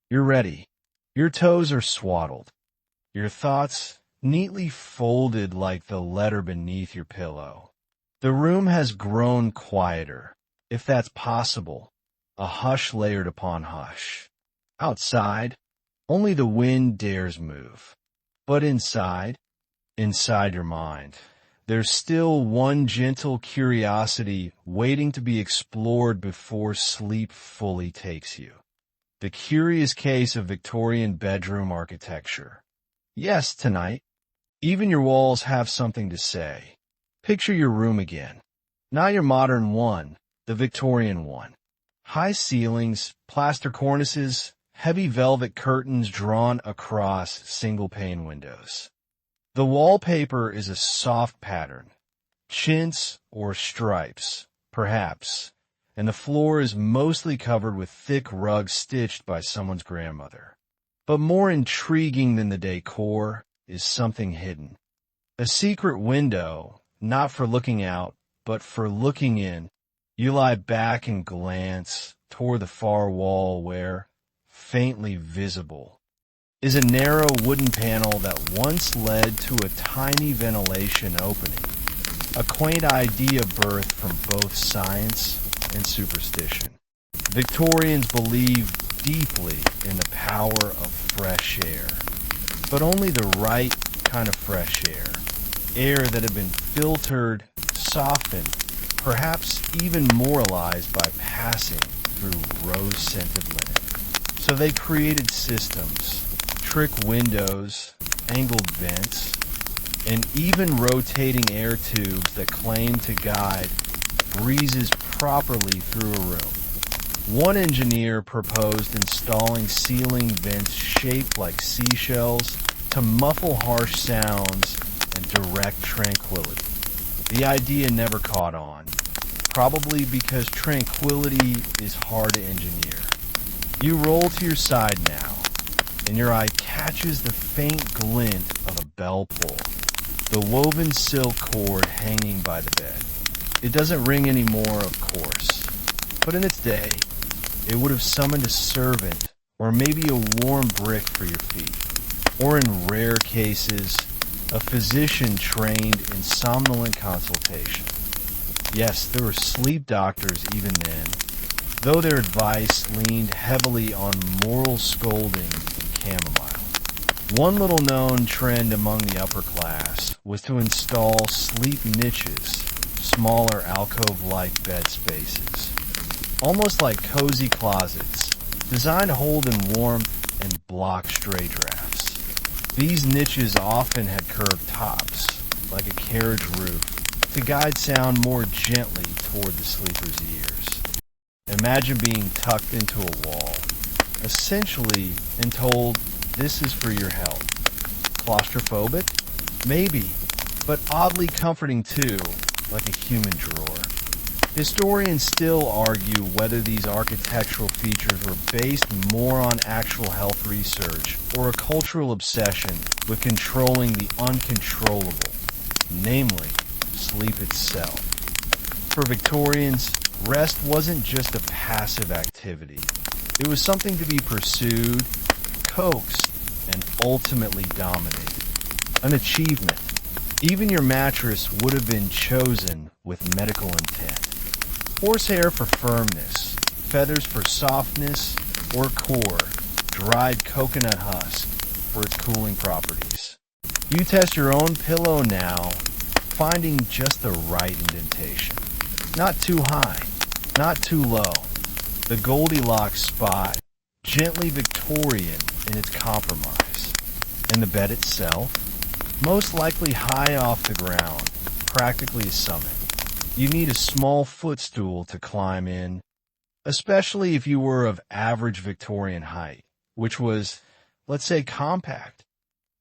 You're ready. Your toes are swaddled. Your thoughts neatly folded like the letter beneath your pillow. The room has grown quieter, if that's possible, a hush layered upon hush. Outside, only the wind dares move. But inside your mind, there's still one gentle curiosity waiting to be explored before sleep fully takes you. The curious case of Victorian bedroom architecture. Yes, tonight, even your walls have something to say. Picture your room again. Not your modern one, the Victorian one. High ceilings, plaster cornices, heavy velvet curtains drawn across single-pane windows. The wallpaper is a soft pattern, chintz or stripes, perhaps, and the floor is mostly covered with thick rugs stitched by someone's grandmother. But more intriguing than the decor is something hidden. A secret window, not for looking out, but for looking in. You lie back and glance toward the far wall where, faintly visible, is a narrow wooden panel that once led to a tiny ventilation opening, a quaint idea birthed from both science and superstition. Victorians believed deeply in the power of fresh air, but only the right kind of fresh air that had been filtered, softened, perhaps even moralized by passing through rose-scented linen. So they created systems, trick windows, angled vents, and even rotating air tubes that claimed to guide breezes properly through a room. One engineer proposed installing ceiling vents shaped like seashells to muffle harsh sounds and direct tranquility. The idea never caught on, probably because tranquility is hard to engineer. You roll to your side now, and your eye catches the faint glint of a bell pull, the woven silk cord hanging by the bed. It doesn't ring anymore, of course, but in its day, it would have summoned a servant, or maybe a warm brick for your feet, or in rare cases, a physician trained in somnolent consultation. Yes, there were sleep doctors even then, though their advice leaned heavily on moral scolding and chamomile. One little known trend among the upper class was to install sleep niches, smaller alcove-like bed spaces, almost like cozy closets, designed to hold in warmth and block stray drafts. These niches often had curved tops, like a carriage roof, to guide sound more gently toward the sleeper's ears. Imagine being tucked into a wall, essentially, and told, "This is for your health." Claustrophobic? Maybe, but oddly comforting too, like a human drawer. Historians still argue whether these architectural features were based more on actual health research or a cultural obsession with controlling the uncontrollable, namely, sleep itself. For Victorians, rest wasn't just a passive activity. It was something to be pursued, coaxed, and ultimately dominated. An achievement. Even your mattress would have been chosen with medical intent. Horsehair for firmness, feathers for softness, or core, dried coconut husk for its cooling properties. You test your own pillow now, finding just the right indentation. Not too high, not too low. The Goldilocks spot, gently Victorian in its compromise. And the bed itself, most likely high off the ground, practically a summit. You need a small footstool to climb in, especially if you were of average Victorian height, which was, let's say, compact.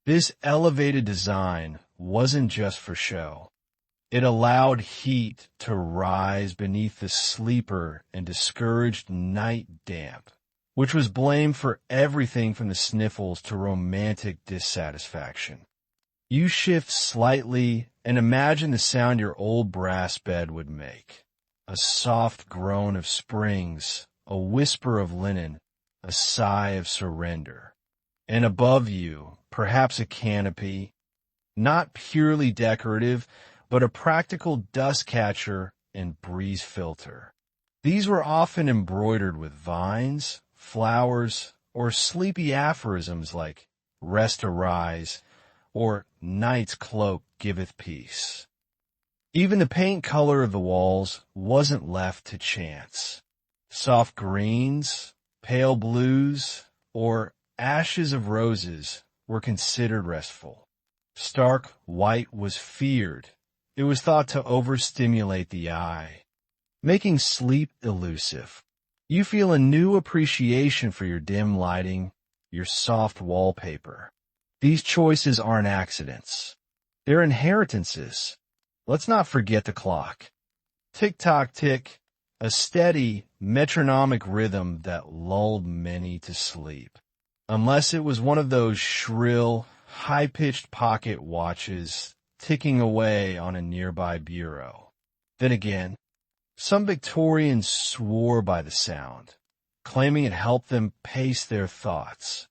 This elevated design wasn't just for show. It allowed heat to rise beneath the sleeper and discouraged night damp, which was blamed for everything from the sniffles to romantic dissatisfaction. You shift slightly and imagine the sound your old brass bed would make. A soft groan of springs, a whisper of linen, a sigh of surrender. And above you, perhaps a canopy, not purely decorative, but a practical dust catcher and breeze filter. These were often embroidered with vines, flowers, or sleepy aphorisms like "Rest arise," or "Night's cloak giveth peace." Even the paint color of the walls wasn't left to chance. Soft greens, pale blues, or ashes of roses were considered restful. Stark white was feared. It was thought to overstimulate the eye. making sleep elusive. You feel a new appreciation for your dim lighting, your soft wallpaper. These choices aren't accidents. They're inheritances. Let's not forget the clock. Tick-tock tick, a steady, metronomic rhythm that lulled many to sleep. Unless it was one of those shrill, high-pitched pocket watches ticking away on a nearby bureau. Then again, some Victorians swore by the sound, claiming it helped them pace their thoughts.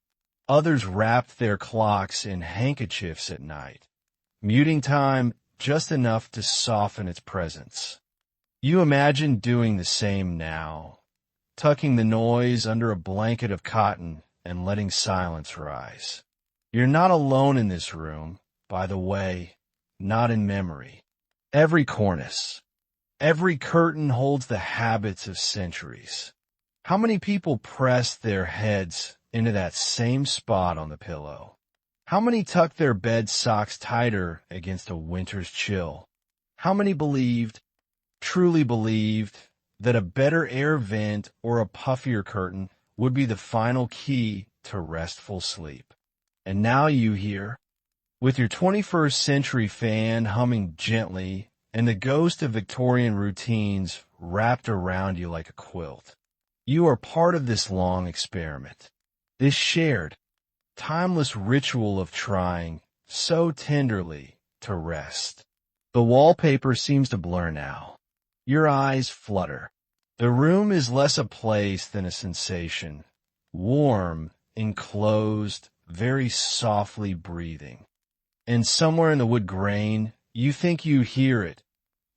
Others wrapped their clocks in handkerchiefs at night, muting time just enough to soften its presence. You imagine doing the same now, tucking the noise under a blanket of cotton and letting silence rise. You're not alone in this room, by the way, not in memory. Every cornice, every curtain holds the habits of centuries. How many people pressed their heads into that same spot on the pillow? How many tucked their bed socks tighter against a winter's chill? How many believed, truly believed, that a better air vent or a puffier curtain would be the final key to restful sleep? And now you here, with your 21st century fan humming gently and the ghost of Victorian routines wrapped around you like a quilt. You are part of this long experiment, this shared, timeless ritual of trying so tenderly to rest. The wallpaper seems to blur now. Your eyes flutter. The room is less a place than a sensation, warm, enclosed, very softly breathing. And somewhere in the wood grain, you think you hear it,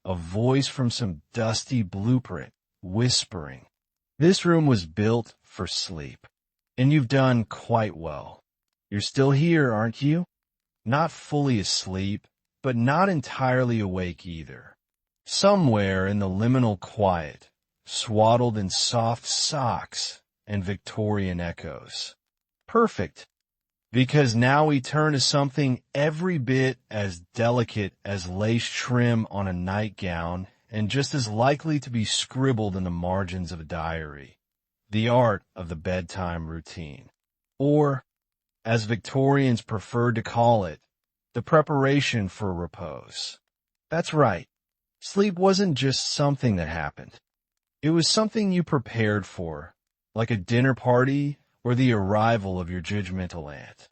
a voice from some dusty blueprint, whispering. This room was built for sleep, and you've done quite well. You're still here, aren't you? Not fully asleep, but not entirely awake either. Somewhere in the liminal quiet, swaddled in soft socks and Victorian echoes. Perfect. Because now we turn to something every bit as delicate as lace trim on a nightgown and just as likely to be scribbled in the margins of a diary. The art of the bedtime routine. Or, as Victorians preferred to call it, the preparation for repose. That's right. Sleep wasn't just something that happened. It was something you prepared for, like a dinner party or the arrival of your judgmental aunt.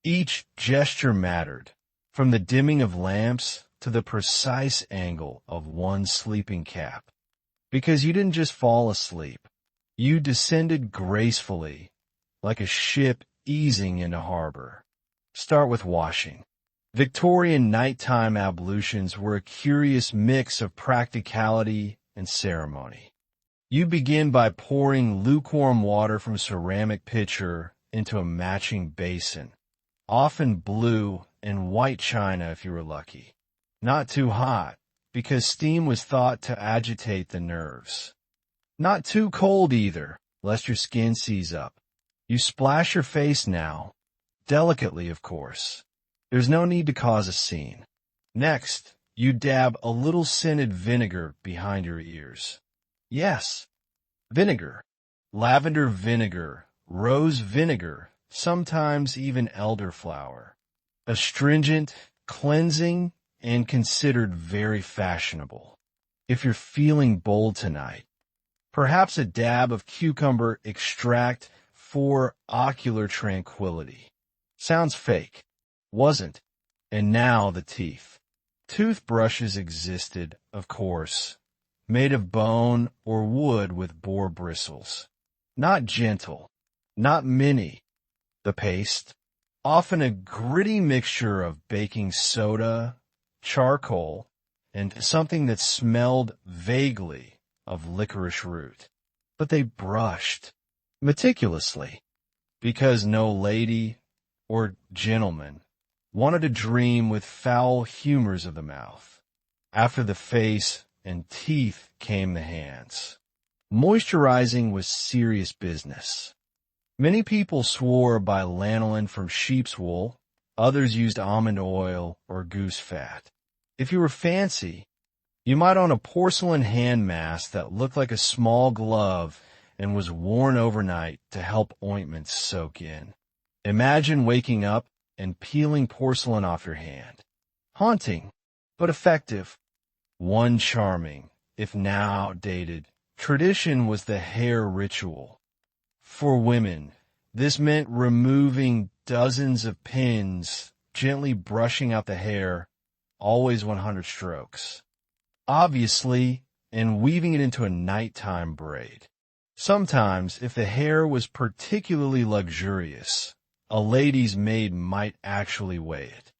Each gesture mattered, from the dimming of lamps to the precise angle of one sleeping cap. Because you didn't just fall asleep. You descended gracefully, like a ship easing into harbor. Start with washing. Victorian nighttime ablutions were a curious mix of practicality and ceremony. You begin by pouring lukewarm water from a ceramic pitcher into a matching basin, often blue and white china if you were lucky. Not too hot, because steam was thought to agitate the nerves. Not too cold either, lest your skin seize up. You splash your face now, delicately of course. There's no need to cause a scene. Next, you dab a little scented vinegar behind your ears. Yes, vinegar. Lavender vinegar, rose vinegar, sometimes even elderflower. Astringent, cleansing, and considered very fashionable. If you're feeling bold tonight, perhaps a dab of cucumber extract for ocular tranquility. Sounds fake. Wasn't. And now the teeth. Toothbrushes existed, of course, made of bone or wood with boar bristles. Not gentle, not mini. The paste, often a gritty mixture of baking soda, charcoal, and something that smelled vaguely of licorice root. But they brushed meticulously, because no lady or gentleman wanted to dream with foul humors of the mouth. After the face and teeth came the hands. Moisturizing was serious business. Many people swore by lanolin from sheep's wool, others used almond oil or goose fat. If you were fancy, You might own a porcelain hand mask that looked like a small glove and was worn overnight to help ointments soak in. Imagine waking up and peeling porcelain off your hand. Haunting, but effective. One charming, if now outdated, tradition was the hair ritual. For women, this meant removing dozens of pins, gently brushing out the hair, always 100 strokes. Obviously, and weaving it into a nighttime braid. Sometimes, if the hair was particularly luxurious, a lady's maid might actually weigh it,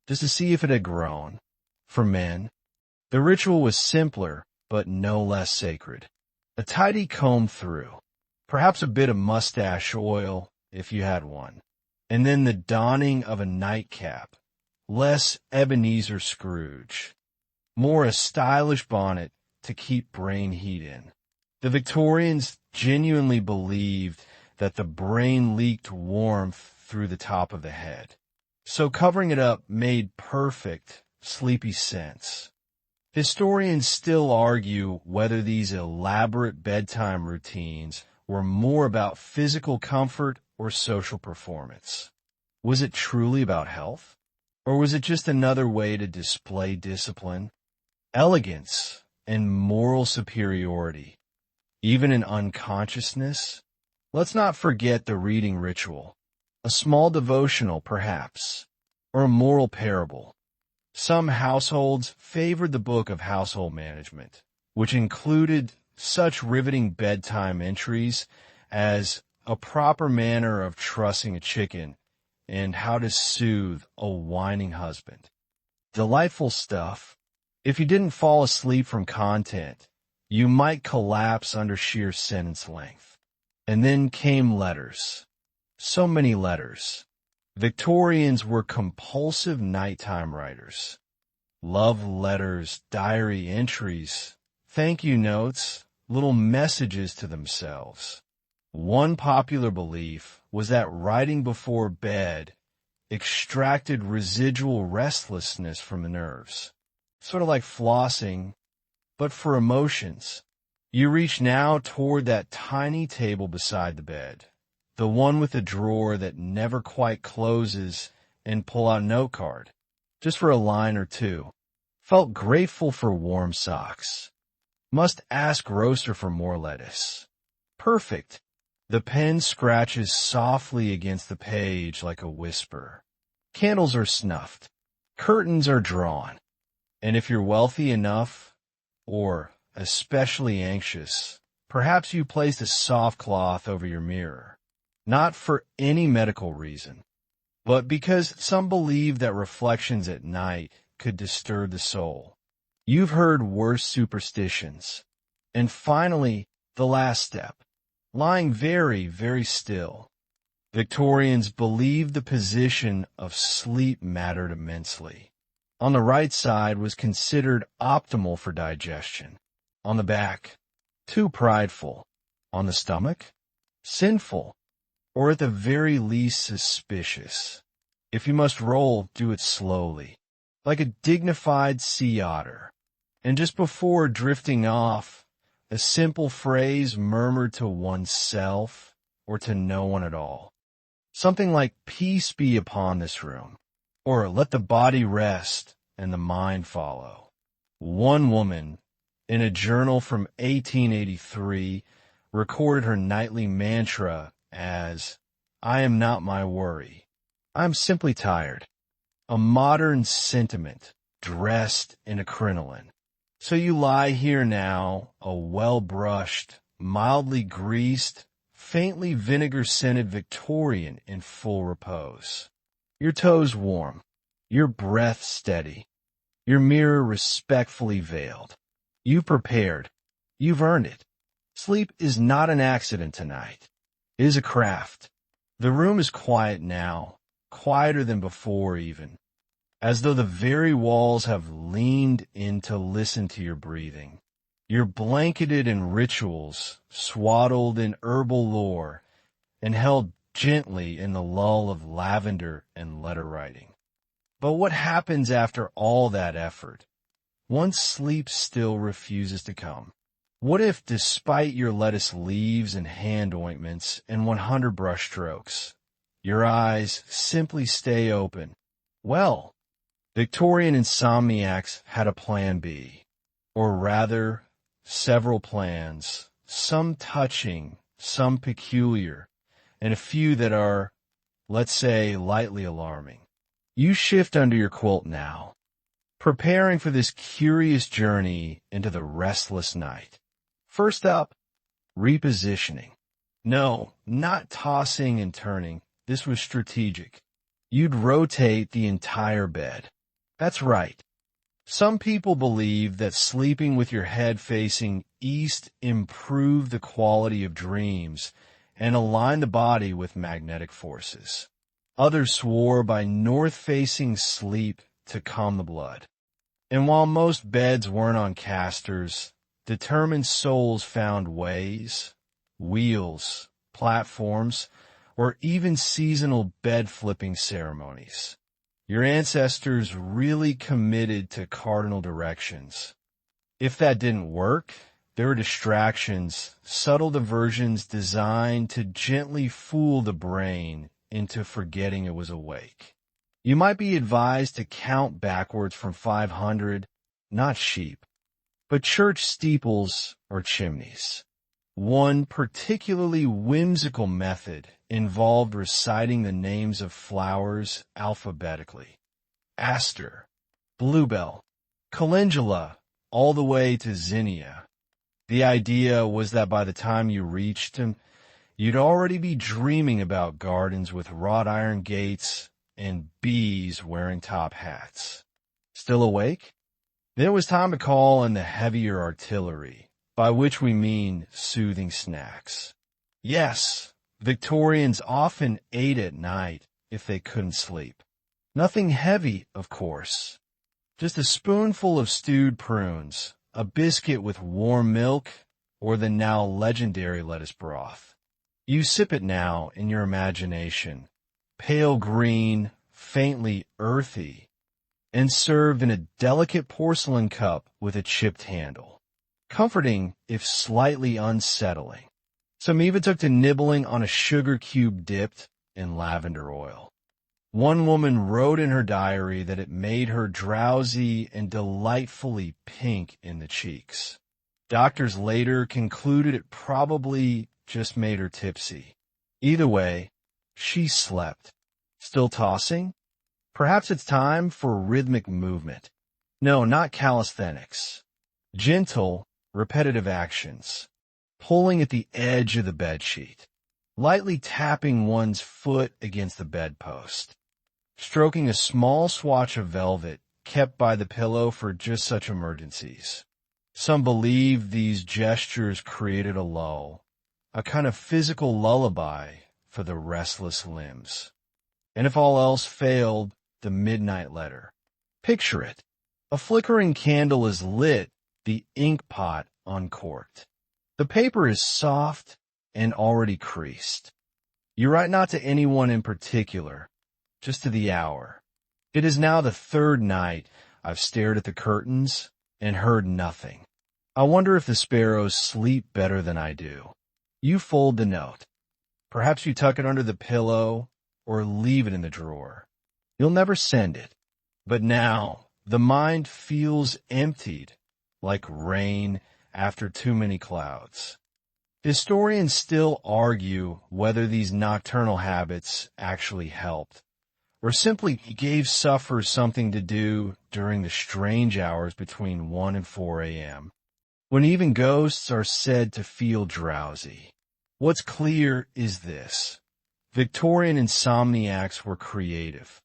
just to see if it had grown. For men, the ritual was simpler, but no less sacred. A tidy comb through, perhaps a bit of mustache oil, if you had one, and then the donning of a nightcap, less Ebenezer Scrooge, more a stylish bonnet to keep brain heat in. The Victorians genuinely believed that the brain leaked warmth through the top of the head, so covering it up made perfect, sleepy sense. Historians still argue whether these elaborate bedtime routines were more about physical comfort or social performance. Was it truly about health? Or was it just another way to display discipline, elegance, and moral superiority? Even in unconsciousness? Let's not forget the reading ritual, a small devotional perhaps, or a moral parable. Some households favored the Book of Household Management, which included such riveting bedtime entries as a proper manner of trussing a chicken and how to soothe a whining husband. Delightful stuff. If you didn't fall asleep from content, you might collapse under sheer sentence length. And then came letters. So many letters. Victorians were compulsive nighttime writers. Love letters, diary entries, thank you notes, little messages to themselves. One popular belief was that writing before bed extracted residual restlessness from the nerves. Sort of like flossing, but for emotions. You reach now toward that tiny table beside the bed, the one with the drawer that never quite closes, and pull out a note card, just for a line or two. Felt grateful for warm socks. Must ask roaster for more lettuce. Perfect. The pen scratches softly against the page like a whisper. Candles are snuffed. Curtains are drawn. And if you're wealthy enough, or especially anxious, perhaps you placed a soft cloth over your mirror. Not for any medical reason, but because some believe that reflections at night could disturb the soul. You've heard worse superstitions. And finally, the last step, lying very, very still. Victorians believed the position of sleep mattered immensely. On the right side was considered optimal for digestion. On the back, too prideful. On the stomach, sinful, or at the very least suspicious. If you must roll, do it slowly, like a dignified sea otter. And just before drifting off, a simple phrase murmured to oneself or to no one at all. Something like, peace be upon this room, or let the body rest and the mind follow. One woman, in a journal from 1883, recorded her nightly mantra as, I am not my worry. I am simply tired. A modern sentiment dressed in a crinoline. So you lie here now, a well-brushed, mildly greased, faintly vinegar-scented Victorian in full repose. Your toes warm, your breath steady, your mirror respectfully veiled. You've prepared. You've earned it. Sleep is not an accident tonight. It is a craft. The room is quiet now, quieter than before even, as though the very walls have leaned in to listen to your breathing. You're blanketed in rituals, swaddled in herbal lore, and held gently in the lull of lavender and letter writing. But what happens after all that effort? once sleep still refuses to come? What if, despite your lettuce leaves and hand ointments and 100 brush strokes, your eyes simply stay open? Well, Victorian insomniacs had a plan B, or rather, several plans, some touching, some peculiar, and a few that are, let's say, lightly alarming. You shift under your quilt now, preparing for this curious journey into the restless night. First up, repositioning. No, not tossing and turning. This was strategic. You'd rotate the entire bed. That's right. Some people believe that sleeping with your head facing east improved the quality of dreams and aligned the body with magnetic forces. Others swore by north-facing sleep to calm the blood. And while most beds weren't on casters, determined souls found ways, wheels, platforms, or even seasonal bed-flipping ceremonies. Your ancestors really committed to cardinal directions. If that didn't work, there were distractions, subtle diversions designed to gently fool the brain into forgetting it was awake. You might be advised to count backwards from 500, not sheep, but church steeples or chimneys. One particularly whimsical method involved reciting the names of flowers alphabetically. Aster, bluebell, calendula, all the way to zinnia. The idea was that by the time you reached him, you'd already be dreaming about gardens with wrought iron gates and bees wearing top hats. Still awake? Then it was time to call in the heavier artillery, by which we mean soothing snacks. Yes, Victorians often ate at night if they couldn't sleep. Nothing heavy, of course. Just a spoonful of stewed prunes, a biscuit with warm milk, or the now legendary lettuce broth. You sip it now in your imagination, pale green, faintly earthy, and served in a delicate porcelain cup with a chipped handle. Comforting, if slightly unsettling. Some even took to nibbling on a sugar cube dipped in lavender oil. One woman wrote in her diary that it made her drowsy and delightfully pink in the cheeks. Doctors later concluded it probably just made her tipsy. Either way, she slept. Still tossing? Perhaps it's time for rhythmic movement. No, not calisthenics. Gentle, repetitive actions. Pulling at the edge of the bedsheet. Lightly tapping one's foot against the bedpost. Stroking a small swatch of velvet kept by the pillow for just such emergencies. Some believe these gestures created a lull, a kind of physical lullaby for the restless limbs. And if all else failed, the midnight letter. Picture it. A flickering candle is lit, the ink pot uncorked. The paper is soft and already creased. You write not to anyone in particular, just to the hour. It is now the third night I've stared at the curtains and heard nothing. I wonder if the sparrows sleep better than I do. You fold the note. Perhaps you tuck it under the pillow or leave it in the drawer. You'll never send it. But now the mind feels emptied, like rain after too many clouds. Historians still argue whether these nocturnal habits actually helped, or simply gave sufferers something to do during the strange hours between 1 and 4 a.m., when even ghosts are said to feel drowsy. What's clear is this. Victorian insomniacs were creative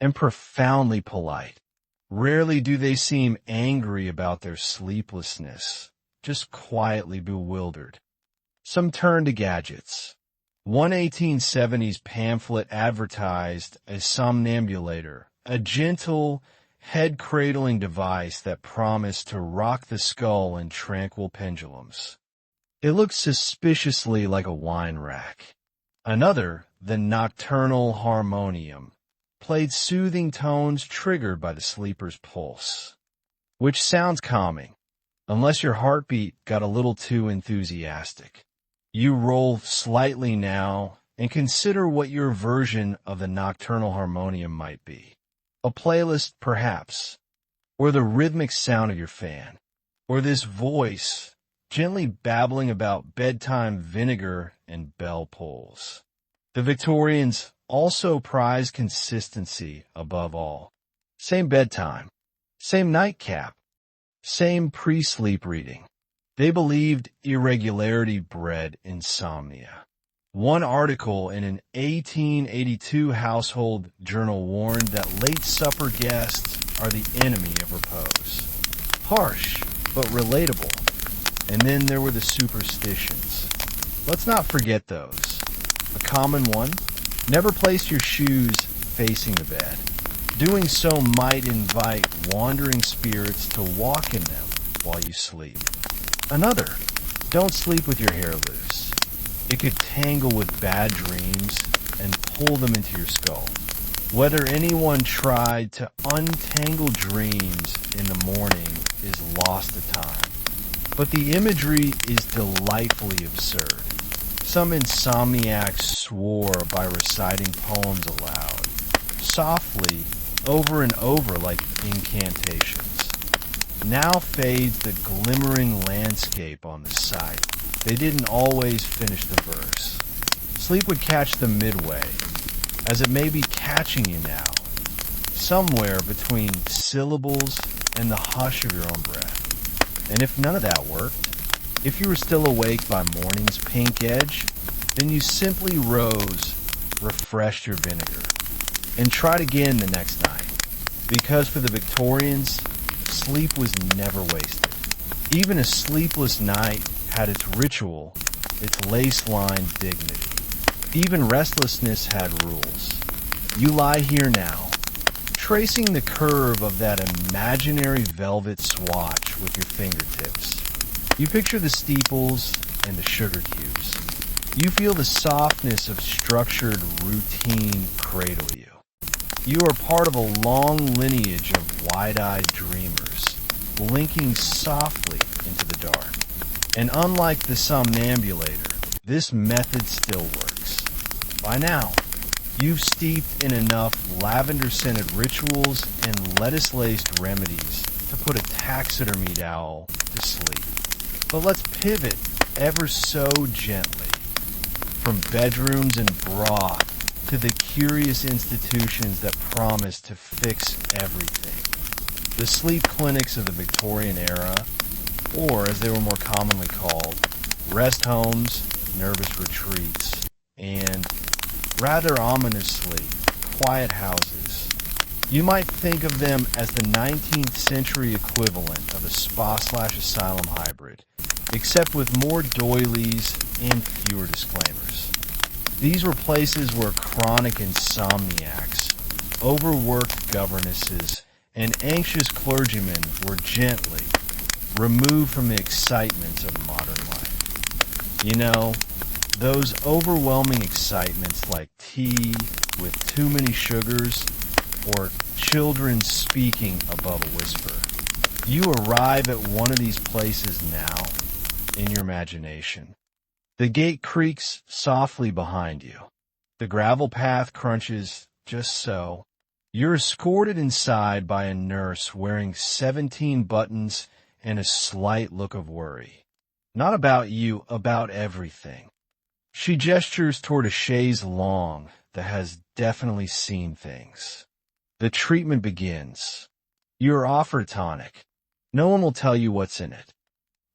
and profoundly polite. Rarely do they seem angry about their sleeplessness, just quietly bewildered. Some turned to gadgets. One 1870s pamphlet advertised a somnambulator, a gentle, head-cradling device that promised to rock the skull in tranquil pendulums. It looked suspiciously like a wine rack. Another, the nocturnal harmonium, played soothing tones triggered by the sleeper's pulse. which sounds calming, unless your heartbeat got a little too enthusiastic. You roll slightly now and consider what your version of the nocturnal harmonium might be. A playlist, perhaps, or the rhythmic sound of your fan, or this voice gently babbling about bedtime vinegar and bell pulls. The Victorians also prized consistency above all. Same bedtime, same nightcap, same pre-sleep reading. They believed irregularity bred insomnia. One article in an 1882 household journal warned that late supper guests are the enemy of repose. Harsh, but relatable. And then there were the superstitions. Let's not forget those. A common one: never place your shoes facing the bed. Doing so might invite wandering spirits to walk in them while you sleep. Another: don't sleep with your hair loose. It could tangle with bad dreams and pull them into your skull. Whether anyone tried to untangle dreams in the morning is lost to time. But the imagery is delightfully absurd. Some insomniacs swore by reciting poems aloud, softly, over and over like incantations. Now fades the glimmering landscape on the sight. They didn't always finish the verse. Sleep would catch them midway, as it may be catching you now, somewhere between syllables and the hush of your own breath. And if none of that worked, if you were still awake by morning's pink edge, then you simply rose, refreshed your vinegar, and tried again the next night. Because for the Victorians, sleep was never wasted. Even a sleepless night had its ritual, its lace-lined dignity. Even restlessness had rules. You lie here now, tracing the curve of that imaginary velvet swatch with your fingertips. You picture the steeples and the sugar cubes. You feel the softness of structured routine cradle you. You are part of a long lineage of wide-eyed dreamers, blinking softly into the dark. And unlike the somnambulator, this method still works. By now, you've steeped in enough lavender-scented rituals and lettuce-laced remedies to put a taxidermied owl to sleep. But let's pivot ever so gently from bedrooms and broth to the curious institutions that promise to fix everything. The sleep clinics of the Victorian era, or as they were more commonly called, rest homes, nervous retreats, and, rather ominously, quiet houses. You might think of them as the 19th century equivalent of a spa/asylum hybrid, except with more doilies and fewer disclaimers. These were places where chronic insomniacs, overworked governesses, and anxious clergymen were gently removed from the excitements of modern life. You know, those overwhelming excitements like tea with too many sugars or children speaking above a whisper. You arrive at one of these places now in your imagination. The gate creaks softly behind you. The gravel path crunches just so. You're escorted inside by a nurse wearing 17 buttons and a slight look of worry. Not about you, about everything. She gestures toward a chaise longue that has definitely seen things. The treatment begins. You're offered tonic. No one will tell you what's in it,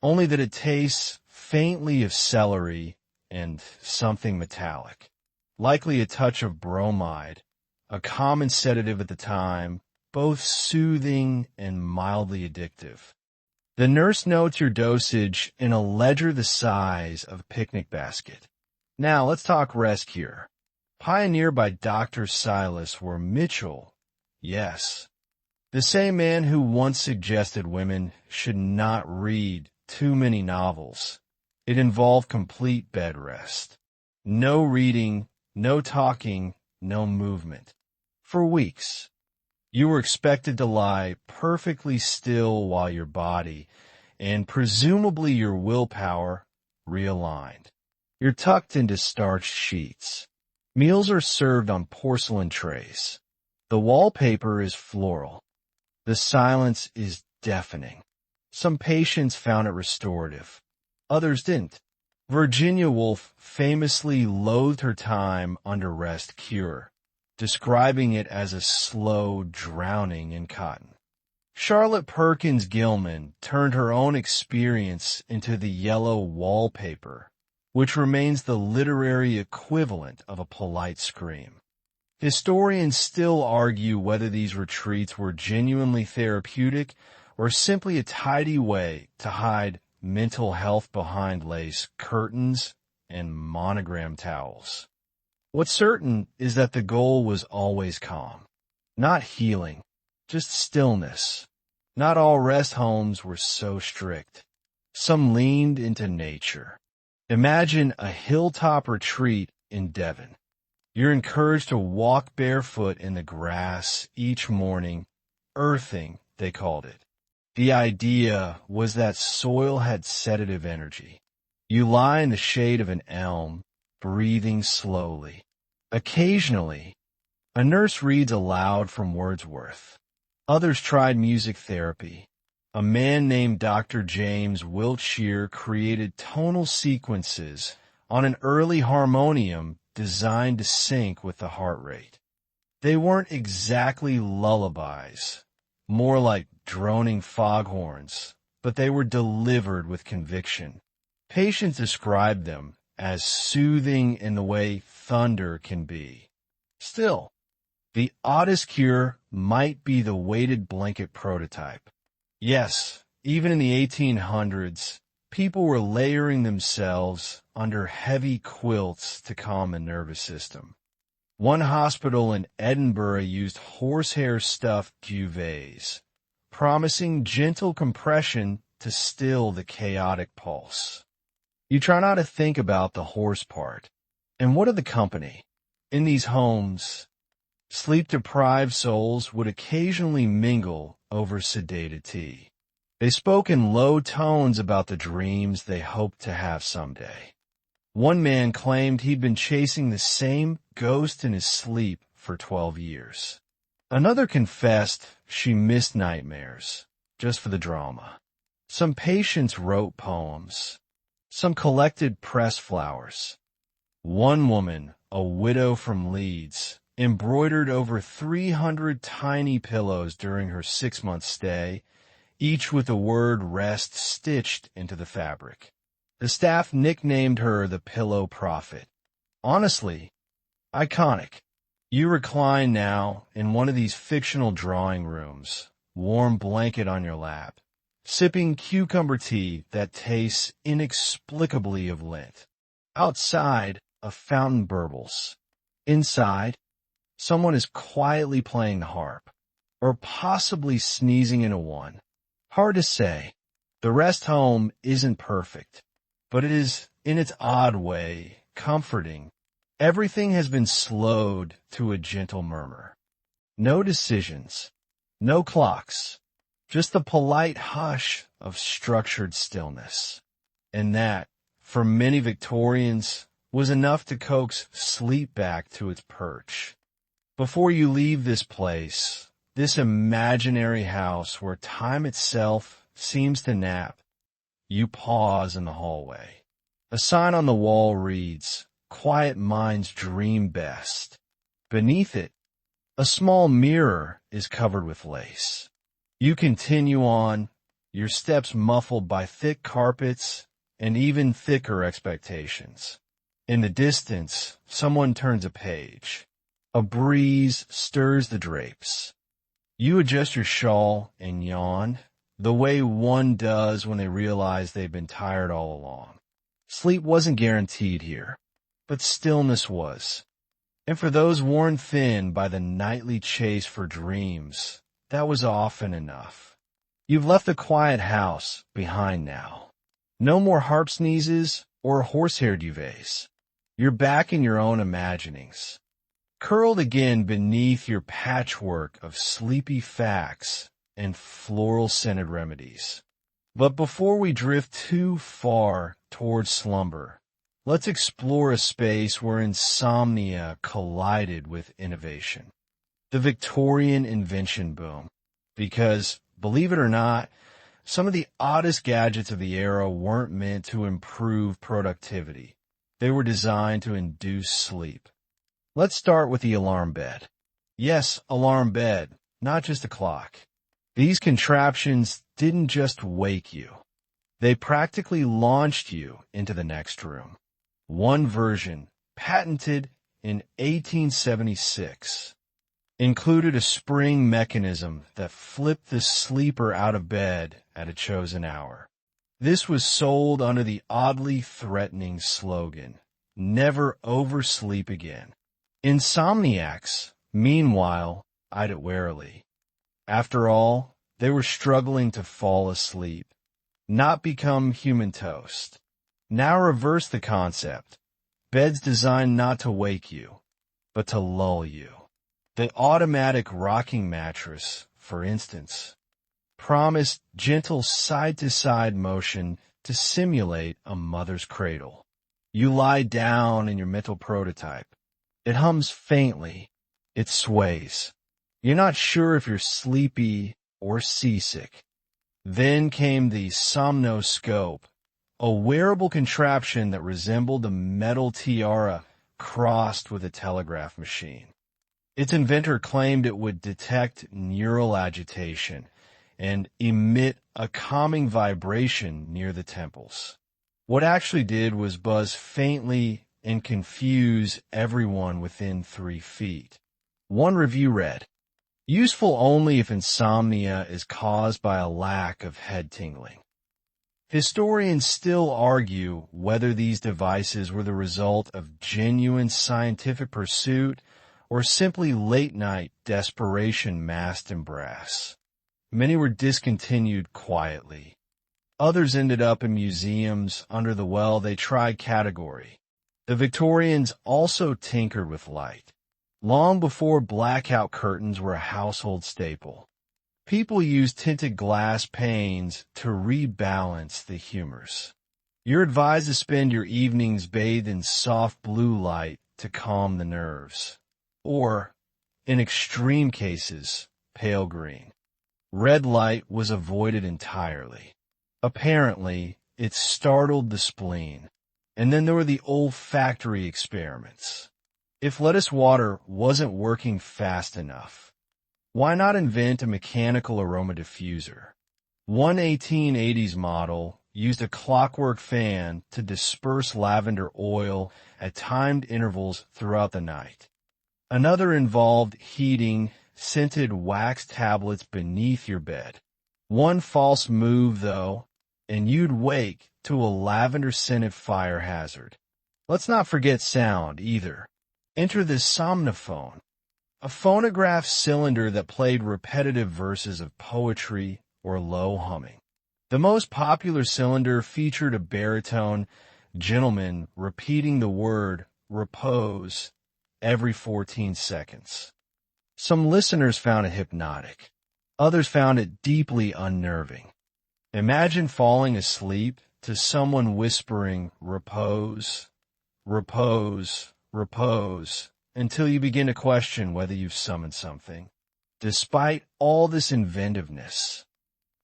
only that it tastes faintly of celery and something metallic, likely a touch of bromide, a common sedative at the time, both soothing and mildly addictive. The nurse notes your dosage in a ledger the size of a picnic basket. Now let's talk rest cure. Pioneered by Dr. Silas were Mitchell, yes, the same man who once suggested women should not read too many novels. It involved complete bed rest. No reading, no talking, no movement. For weeks. You were expected to lie perfectly still while your body, and presumably your willpower, realigned. You're tucked into starched sheets. Meals are served on porcelain trays. The wallpaper is floral. The silence is deafening. Some patients found it restorative. Others didn't. Virginia Woolf famously loathed her time under rest cure, describing it as a slow drowning in cotton. Charlotte Perkins Gilman turned her own experience into the yellow wallpaper, which remains the literary equivalent of a polite scream. Historians still argue whether these retreats were genuinely therapeutic or simply a tidy way to hide mental health behind lace curtains and monogram towels. What's certain is that the goal was always calm. Not healing, just stillness. Not all rest homes were so strict. Some leaned into nature. Imagine a hilltop retreat in Devon. You're encouraged to walk barefoot in the grass each morning, earthing, they called it. The idea was that soil had sedative energy. You lie in the shade of an elm, breathing slowly. Occasionally, a nurse reads aloud from Wordsworth. Others tried music therapy. A man named Dr. James Wiltshire created tonal sequences on an early harmonium designed to sync with the heart rate. They weren't exactly lullabies, more like droning foghorns, but they were delivered with conviction. Patients described them as soothing in the way thunder can be. Still, the oddest cure might be the weighted blanket prototype. Yes, even in the 1800s, people were layering themselves under heavy quilts to calm the nervous system. One hospital in Edinburgh used horsehair-stuffed duvets, promising gentle compression to still the chaotic pulse. You try not to think about the horse part. And what of the company? In these homes, sleep-deprived souls would occasionally mingle over sedated tea. They spoke in low tones about the dreams they hoped to have someday. One man claimed he'd been chasing the same ghost in his sleep for 12 years. Another confessed she missed nightmares, just for the drama. Some patients wrote poems. Some collected pressed flowers. One woman, a widow from Leeds, embroidered over 300 tiny pillows during her 6-month stay, each with the word rest stitched into the fabric. The staff nicknamed her the Pillow Prophet. Honestly, iconic. You recline now in one of these fictional drawing rooms, warm blanket on your lap, sipping cucumber tea that tastes inexplicably of lint. Outside, a fountain burbles. Inside, someone is quietly playing the harp, or possibly sneezing into one. Hard to say. The rest home isn't perfect, but it is, in its odd way, comforting. Everything has been slowed to a gentle murmur. No decisions, no clocks, just the polite hush of structured stillness. And that, for many Victorians, was enough to coax sleep back to its perch. Before you leave this place, this imaginary house where time itself seems to nap, you pause in the hallway. A sign on the wall reads, "Quiet minds dream best." Beneath it, a small mirror is covered with lace. You continue on, your steps muffled by thick carpets and even thicker expectations. In the distance, someone turns a page. A breeze stirs the drapes. You adjust your shawl and yawn, the way one does when they realize they've been tired all along. Sleep wasn't guaranteed here, but stillness was. And for those worn thin by the nightly chase for dreams, that was often enough. You've left the quiet house behind now. No more harp sneezes or horsehair duvets. You're back in your own imaginings. curled again beneath your patchwork of sleepy facts and floral-scented remedies. But before we drift too far towards slumber, let's explore a space where insomnia collided with innovation. The Victorian invention boom. Because, believe it or not, some of the oddest gadgets of the era weren't meant to improve productivity. They were designed to induce sleep. Let's start with the alarm bed. Yes, alarm bed, not just a clock. These contraptions didn't just wake you. They practically launched you into the next room. One version, patented in 1876, included a spring mechanism that flipped the sleeper out of bed at a chosen hour. This was sold under the oddly threatening slogan, "Never oversleep again." Insomniacs, meanwhile, eyed it warily. After all, they were struggling to fall asleep, not become human toast. Now reverse the concept. Beds designed not to wake you, but to lull you. The automatic rocking mattress, for instance, promised gentle side-to-side motion to simulate a mother's cradle. You lie down in your mental prototype. It hums faintly. It sways. You're not sure if you're sleepy or seasick. Then came the somnoscope, a wearable contraption that resembled a metal tiara crossed with a telegraph machine. Its inventor claimed it would detect neural agitation and emit a calming vibration near the temples. What it actually did was buzz faintly and confuse everyone within 3 feet. One review read, "Useful only if insomnia is caused by a lack of head tingling." Historians still argue whether these devices were the result of genuine scientific pursuit or simply late-night desperation masked in brass. Many were discontinued quietly. Others ended up in museums under the well-they-tried category. The Victorians also tinkered with light. Long before blackout curtains were a household staple, people used tinted glass panes to rebalance the humors. You're advised to spend your evenings bathed in soft blue light to calm the nerves. Or, in extreme cases, pale green. Red light was avoided entirely. Apparently, it startled the spleen. And then there were the olfactory experiments. If lettuce water wasn't working fast enough, why not invent a mechanical aroma diffuser? One 1880s model used a clockwork fan to disperse lavender oil at timed intervals throughout the night. Another involved heating scented wax tablets beneath your bed. One false move, though, and you'd wake to a lavender-scented fire hazard. Let's not forget sound, either. Enter the somnophone, a phonograph cylinder that played repetitive verses of poetry or low humming. The most popular cylinder featured a baritone gentleman repeating the word repose every 14 seconds. Some listeners found it hypnotic. Others found it deeply unnerving. Imagine falling asleep to someone whispering repose, repose, repose, until you begin to question whether you've summoned something. Despite all this inventiveness,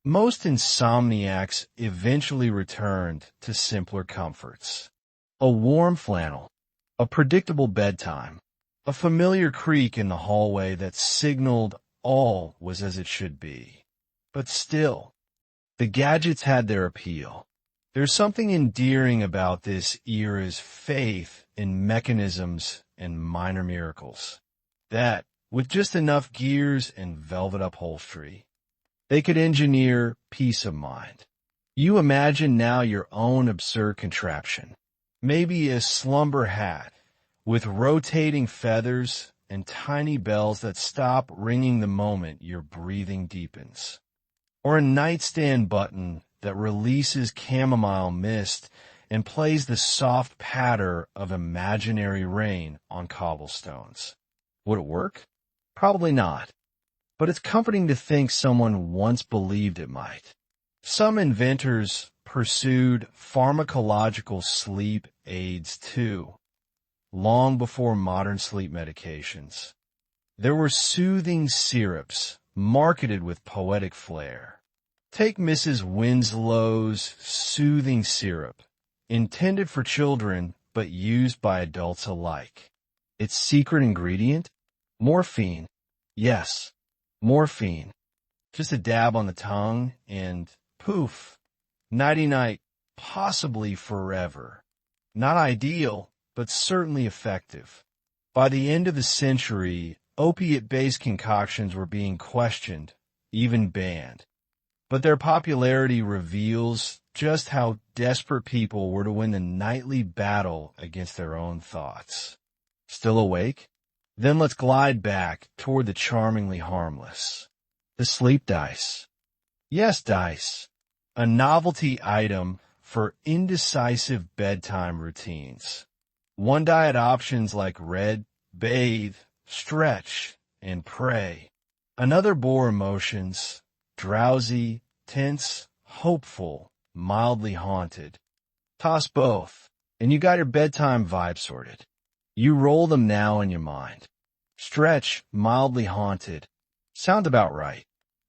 most insomniacs eventually returned to simpler comforts. A warm flannel, a predictable bedtime, a familiar creak in the hallway that signaled all was as it should be. But still, the gadgets had their appeal. There's something endearing about this era's faith in mechanisms and minor miracles, that, with just enough gears and velvet upholstery, they could engineer peace of mind. You imagine now your own absurd contraption, maybe a slumber hat with rotating feathers and tiny bells that stop ringing the moment your breathing deepens, or a nightstand button that releases chamomile mist and plays the soft patter of imaginary rain on cobblestones. Would it work? Probably not. But it's comforting to think someone once believed it might. Some inventors pursued pharmacological sleep aids too, long before modern sleep medications. There were soothing syrups marketed with poetic flair. Take Mrs. Winslow's soothing syrup, intended for children but used by adults alike. Its secret ingredient? Morphine. Yes, morphine. Just a dab on the tongue and poof. Nighty-night, possibly forever. Not ideal, but certainly effective. By the end of the century, opiate-based concoctions were being questioned, even banned. But their popularity reveals just how desperate people were to win the nightly battle against their own thoughts. Still awake? Then let's glide back toward the charmingly harmless. The sleep dice. Yes, dice. A novelty item for indecisive bedtime routines. One diet options like read, bathe, stretch, and pray. Another bore emotions, drowsy, tense, hopeful, mildly haunted. Toss both, and you got your bedtime vibe sorted. You roll them now in your mind. Stretch, mildly haunted. Sound about right.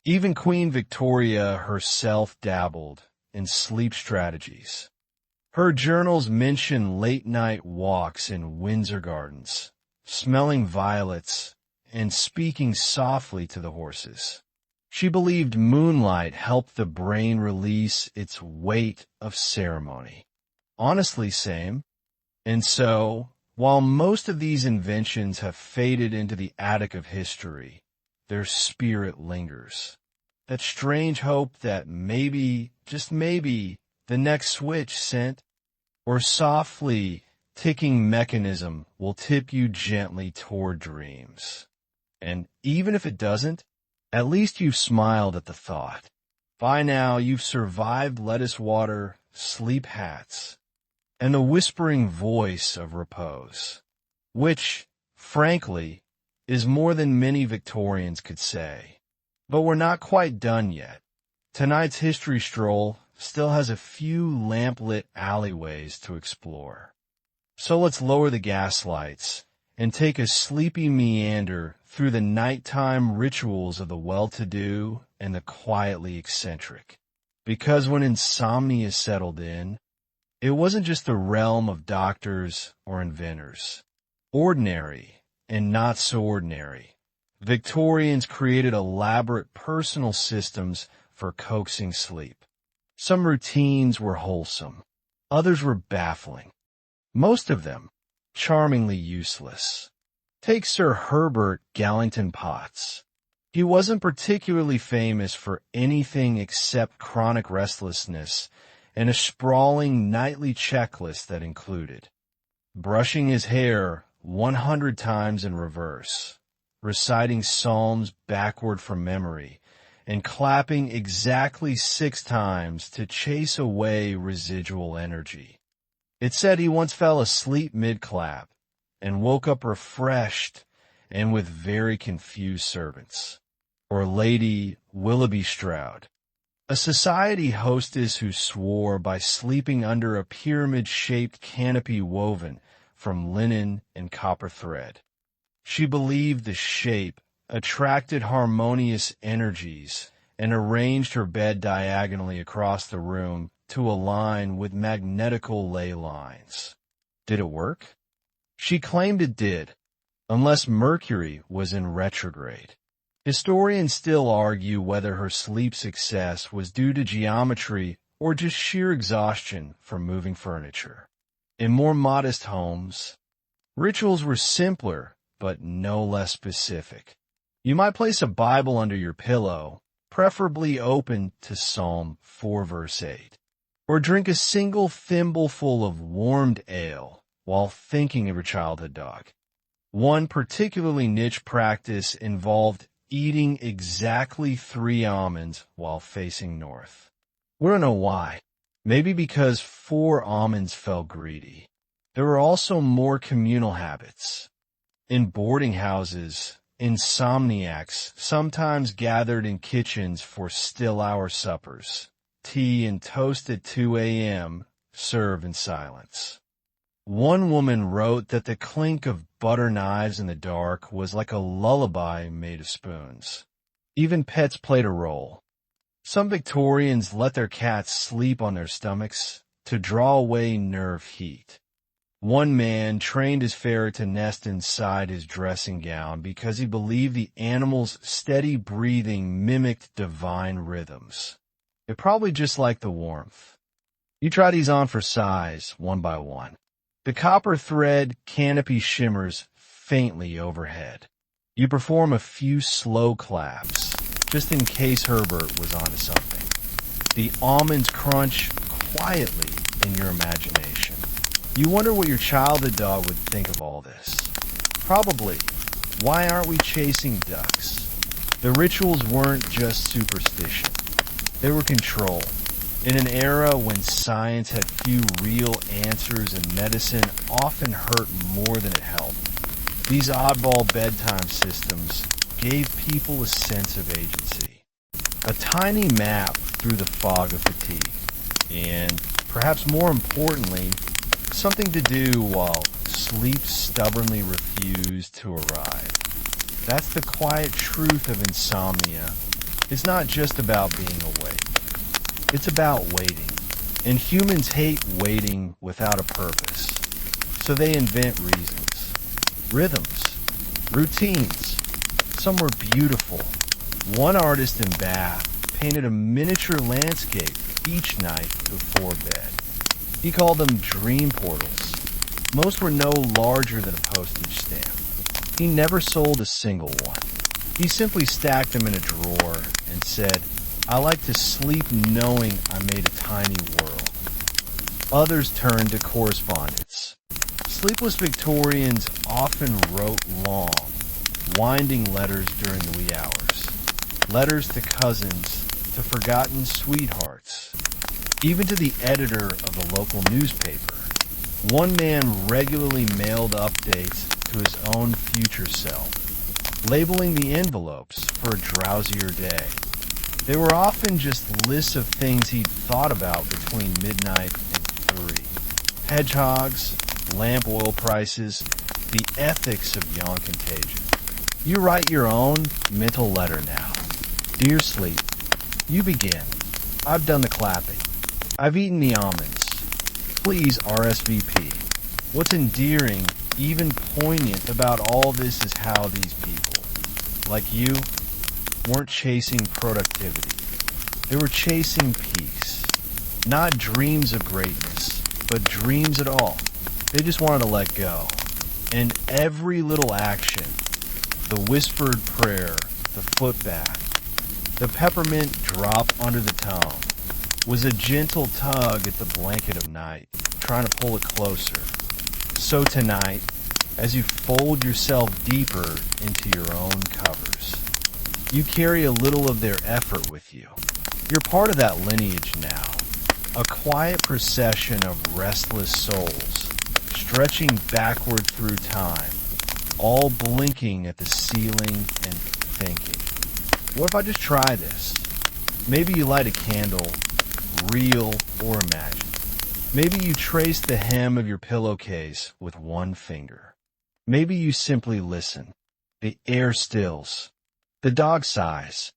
Even Queen Victoria herself dabbled in sleep strategies. Her journals mention late-night walks in Windsor Gardens, smelling violets, and speaking softly to the horses. She believed moonlight helped the brain release its weight of ceremony. Honestly, same. And so, while most of these inventions have faded into the attic of history, their spirit lingers. That strange hope that maybe, just maybe, the next switch sent or softly ticking mechanism will tip you gently toward dreams. And even if it doesn't, at least you've smiled at the thought. By now, you've survived lettuce water, sleep hats, and the whispering voice of repose, which, frankly, is more than many Victorians could say. But we're not quite done yet. Tonight's history stroll still has a few lamplit alleyways to explore. So let's lower the gaslights and take a sleepy meander through the nighttime rituals of the well-to-do and the quietly eccentric. Because when insomnia settled in, it wasn't just the realm of doctors or inventors. Ordinary and not so ordinary, Victorians created elaborate personal systems for coaxing sleep. Some routines were wholesome. Others were baffling. Most of them charmingly useless. Take Sir Herbert Gallington Potts. He wasn't particularly famous for anything except chronic restlessness and a sprawling nightly checklist that included brushing his hair 100 times in reverse, reciting psalms backward from memory, and clapping exactly 6 times to chase away residual energy. It said he once fell asleep mid-clap and woke up refreshed and with very confused servants. Or Lady Willoughby Stroud, a society hostess who swore by sleeping under a pyramid-shaped canopy woven from linen and copper thread. She believed the shape attracted harmonious energies and arranged her bed diagonally across the room to align with magnetical ley lines. Did it work? She claimed it did, unless Mercury was in retrograde. Historians still argue whether her sleep success was due to geometry or just sheer exhaustion from moving furniture. In more modest homes, rituals were simpler but no less specific. You might place a Bible under your pillow, preferably open to Psalm 4 verse 8, or drink a single thimbleful of warmed ale while thinking of your childhood dog. One particularly niche practice involved eating exactly 3 almonds while facing north. We don't know why. Maybe because 4 almonds felt greedy. There were also more communal habits. In boarding houses, insomniacs sometimes gathered in kitchens for still-hour suppers. Tea and toast at 2 a.m. served in silence. One woman wrote that the clink of butter knives in the dark was like a lullaby made of spoons. Even pets played a role. Some Victorians let their cats sleep on their stomachs to draw away nerve heat. One man trained his ferret to nest inside his dressing gown because he believed the animal's steady breathing mimicked divine rhythms. It probably just liked the warmth. You try these on for size, one by one. The copper thread canopy shimmers faintly overhead. You perform a few slow claps, just in case Herbert was onto something. The almonds crunch quietly in your imagination. You wonder what your childhood dog would think of all this. Probably, why aren't we chasing ducks? The rituals weren't just superstition. They were control. In an era when science had few real answers and medicine often hurt more than it helped, these oddball bedtime systems gave people a sense of agency. A tiny map through the fog of fatigue. And, perhaps more importantly, something to do while sleep stubbornly refused to arrive. That's the quiet truth of insomnia. It's not just about being awake. It's about waiting. And humans hate waiting without a purpose. So they invent reasons. Rhythms. Routines. Some were beautiful. One artist in Bath painted a miniature landscape each night before bed. He called them dream portals. Most were no larger than a postage stamp. He never sold a single one. He simply stacked them in a drawer and said, "I like to sleep knowing I made a tiny world." Others turned to correspondence. Sleepless Victorians often wrote long, winding letters during the wee hours. Letters to cousins, to forgotten sweethearts, even to the editor of the local newspaper. One man regularly mailed updates to his own future self, labeling the envelopes for a drowsier day. They were often just lists of things he'd thought about between midnight and 3. Hedgehogs, lamp oil prices, the ethics of yawn contagion. You write your own mental letter now. Dear sleep, you begin. I've done the clapping. I've eaten the almonds. Please RSVP. What's endearing, even poignant about all this is how these people, like you, weren't chasing productivity. They were chasing peace. Not dreams of greatness, but dreams at all. They just wanted to let go. And every little action, the whispered prayer, the foot bath, the peppermint drop under the tongue, was a gentle tug at the blanket of night, trying to pull it closer. So tonight, as you fold yourself deeper into your own covers, you carry a little of their effort with you. You're part of that lineage now, a quiet procession of restless souls, stretching backward through time, all blinking at the ceiling and thinking, what if I just try this? Maybe you light a candle, real or imagined. Maybe you trace the hem of your pillowcase with one finger. Maybe you simply listen. The air stills. The dog sighs.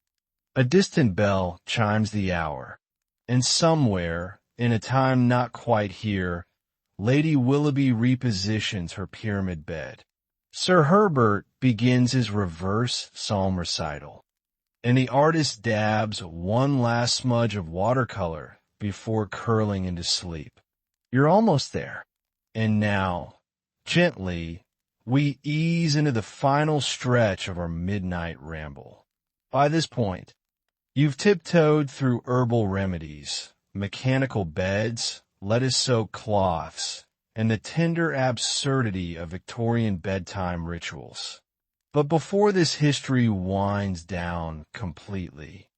A distant bell chimes the hour. And somewhere, in a time not quite here, Lady Willoughby repositions her pyramid bed. Sir Herbert begins his reverse psalm recital. And the artist dabs one last smudge of watercolor before curling into sleep. You're almost there. And now, gently, we ease into the final stretch of our midnight ramble. By this point, you've tiptoed through herbal remedies, mechanical beds, lettuce-soaked cloths, and the tender absurdity of Victorian bedtime rituals. But before this history winds down completely,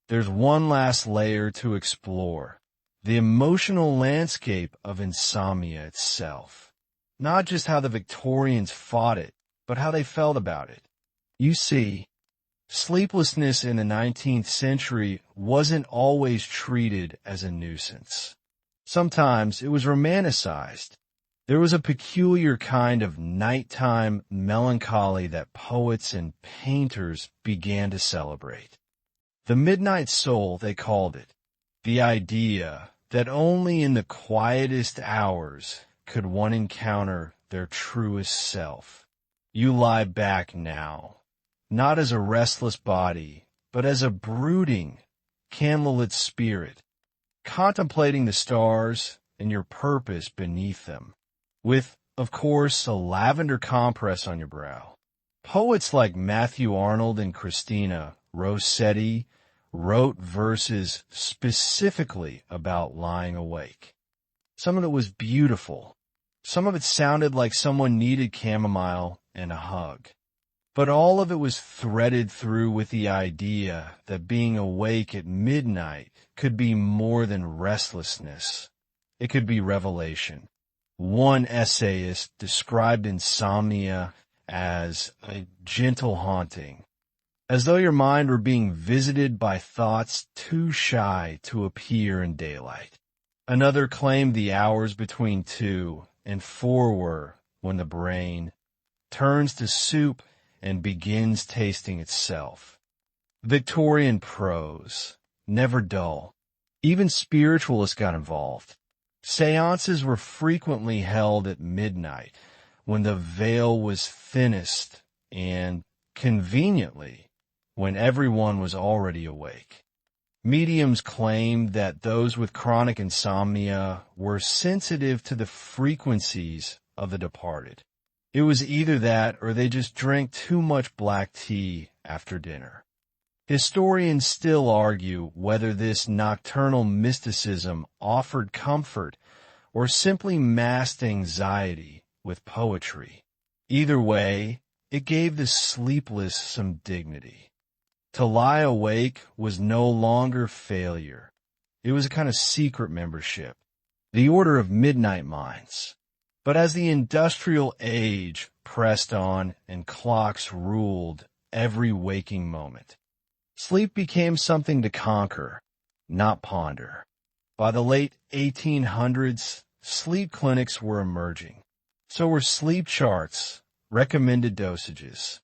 there's one last layer to explore, the emotional landscape of insomnia itself. Not just how the Victorians fought it, but how they felt about it. You see, sleeplessness in the 19th century wasn't always treated as a nuisance. Sometimes it was romanticized. There was a peculiar kind of nighttime melancholy that poets and painters began to celebrate. The midnight soul, they called it. The idea that only in the quietest hours could one encounter their truest self. You lie back now, not as a restless body, but as a brooding, candlelit spirit, contemplating the stars and your purpose beneath them, with, of course, a lavender compress on your brow. Poets like Matthew Arnold and Christina Rossetti wrote verses specifically about lying awake. Some of it was beautiful. Some of it sounded like someone needed chamomile and a hug. But all of it was threaded through with the idea that being awake at midnight could be more than restlessness. It could be revelation. One essayist described insomnia as a gentle haunting, as though your mind were being visited by thoughts too shy to appear in daylight. Another claimed the hours between 2 and 4 were when the brain turns to soup and begins tasting itself. Victorian prose, never dull. Even spiritualists got involved. Seances were frequently held at midnight, when the veil was thinnest and, conveniently, when everyone was already awake. Mediums claimed that those with chronic insomnia were sensitive to the frequencies of the departed. It was either that or they just drank too much black tea after dinner. Historians still argue whether this nocturnal mysticism offered comfort or simply masked anxiety with poetry. Either way, it gave the sleepless some dignity. To lie awake was no longer failure. It was a kind of secret membership, the order of midnight minds. But as the industrial age pressed on and clocks ruled every waking moment, sleep became something to conquer, not ponder. By the late 1800s, sleep clinics were emerging. So were sleep charts, recommended dosages,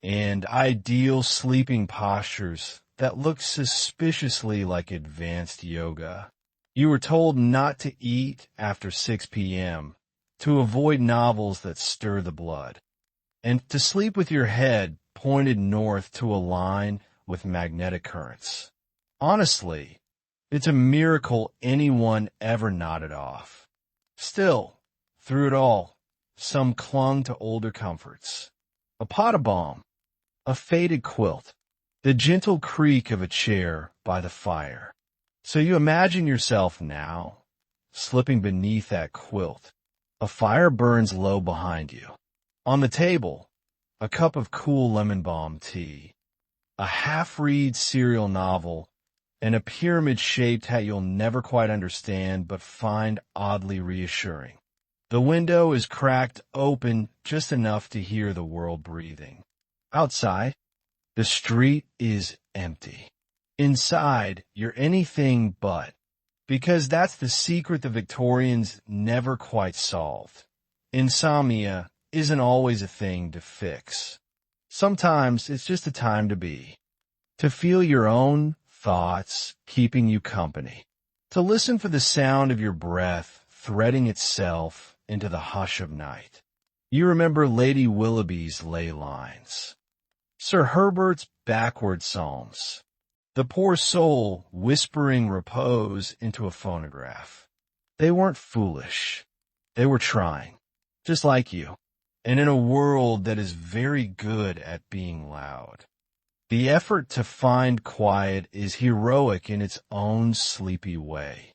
and ideal sleeping postures that looked suspiciously like advanced yoga. You were told not to eat after 6 p.m., to avoid novels that stir the blood, and to sleep with your head pointed north to align with magnetic currents. Honestly, it's a miracle anyone ever nodded off. Still, through it all, some clung to older comforts. A pot of balm, a faded quilt, the gentle creak of a chair by the fire. So you imagine yourself now, slipping beneath that quilt. A fire burns low behind you. On the table, a cup of cool lemon balm tea, a half-read serial novel, and a pyramid-shaped hat you'll never quite understand but find oddly reassuring. The window is cracked open just enough to hear the world breathing. Outside, the street is empty. Inside, you're anything but. Because that's the secret the Victorians never quite solved. Insomnia isn't always a thing to fix. Sometimes it's just a time to be. To feel your own thoughts keeping you company. To listen for the sound of your breath threading itself into the hush of night. You remember Lady Willoughby's ley lines. Sir Herbert's backward psalms. The poor soul whispering repose into a phonograph. They weren't foolish. They were trying, just like you, and in a world that is very good at being loud. The effort to find quiet is heroic in its own sleepy way.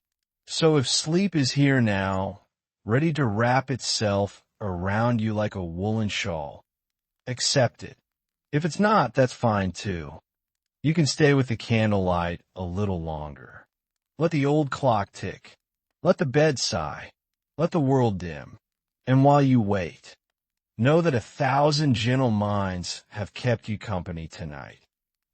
So if sleep is here now, ready to wrap itself around you like a woolen shawl, accept it. If it's not, that's fine too. You can stay with the candlelight a little longer. Let the old clock tick. Let the bed sigh. Let the world dim. And while you wait, know that 1,000 gentle minds have kept you company tonight.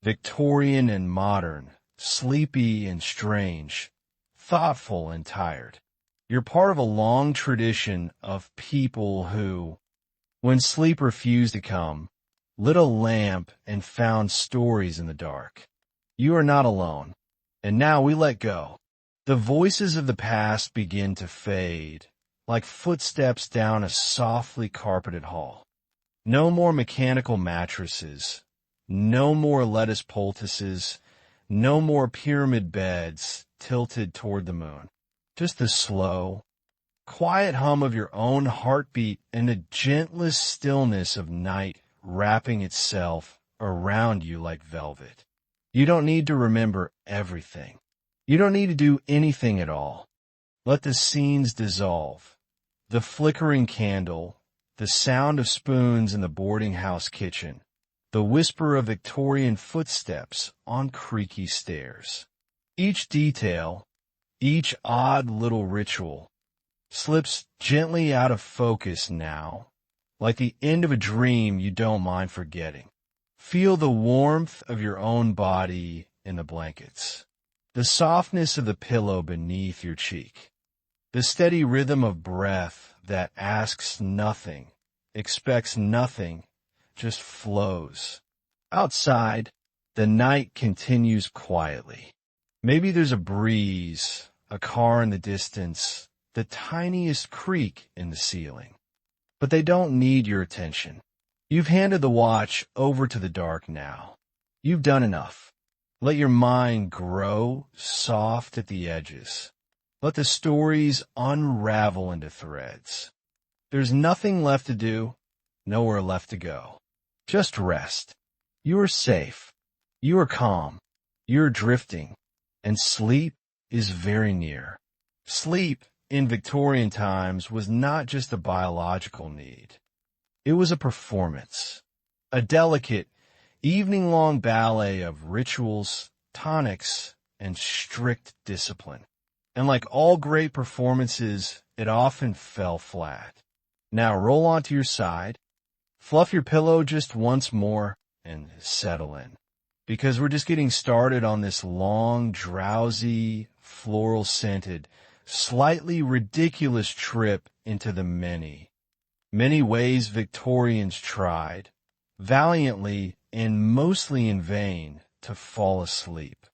Victorian and modern, sleepy and strange, thoughtful and tired. You're part of a long tradition of people who, when sleep refused to come, lit a lamp and found stories in the dark. You are not alone. And now we let go. The voices of the past begin to fade, like footsteps down a softly carpeted hall. No more mechanical mattresses, no more lettuce poultices, no more pyramid beds tilted toward the moon. Just the slow, quiet hum of your own heartbeat and the gentlest stillness of night wrapping itself around you like velvet. You don't need to remember everything. You don't need to do anything at all. Let the scenes dissolve. The flickering candle, the sound of spoons in the boarding house kitchen, the whisper of Victorian footsteps on creaky stairs. Each detail, each odd little ritual, slips gently out of focus now, like the end of a dream you don't mind forgetting. Feel the warmth of your own body in the blankets, the softness of the pillow beneath your cheek, the steady rhythm of breath that asks nothing, expects nothing, just flows. Outside, the night continues quietly. Maybe there's a breeze, a car in the distance, the tiniest creak in the ceiling. But they don't need your attention. You've handed the watch over to the dark now. You've done enough. Let your mind grow soft at the edges. Let the stories unravel into threads. There's nothing left to do, nowhere left to go. Just rest. You are safe. You are calm. You're drifting. And sleep is very near. Sleep in Victorian times was not just a biological need. It was a performance, a delicate, evening-long ballet of rituals, tonics, and strict discipline. And like all great performances, it often fell flat. Now roll onto your side, fluff your pillow just once more, and settle in. Because we're just getting started on this long, drowsy, floral-scented, slightly ridiculous trip into the many ways Victorians tried, valiantly and mostly in vain, to fall asleep.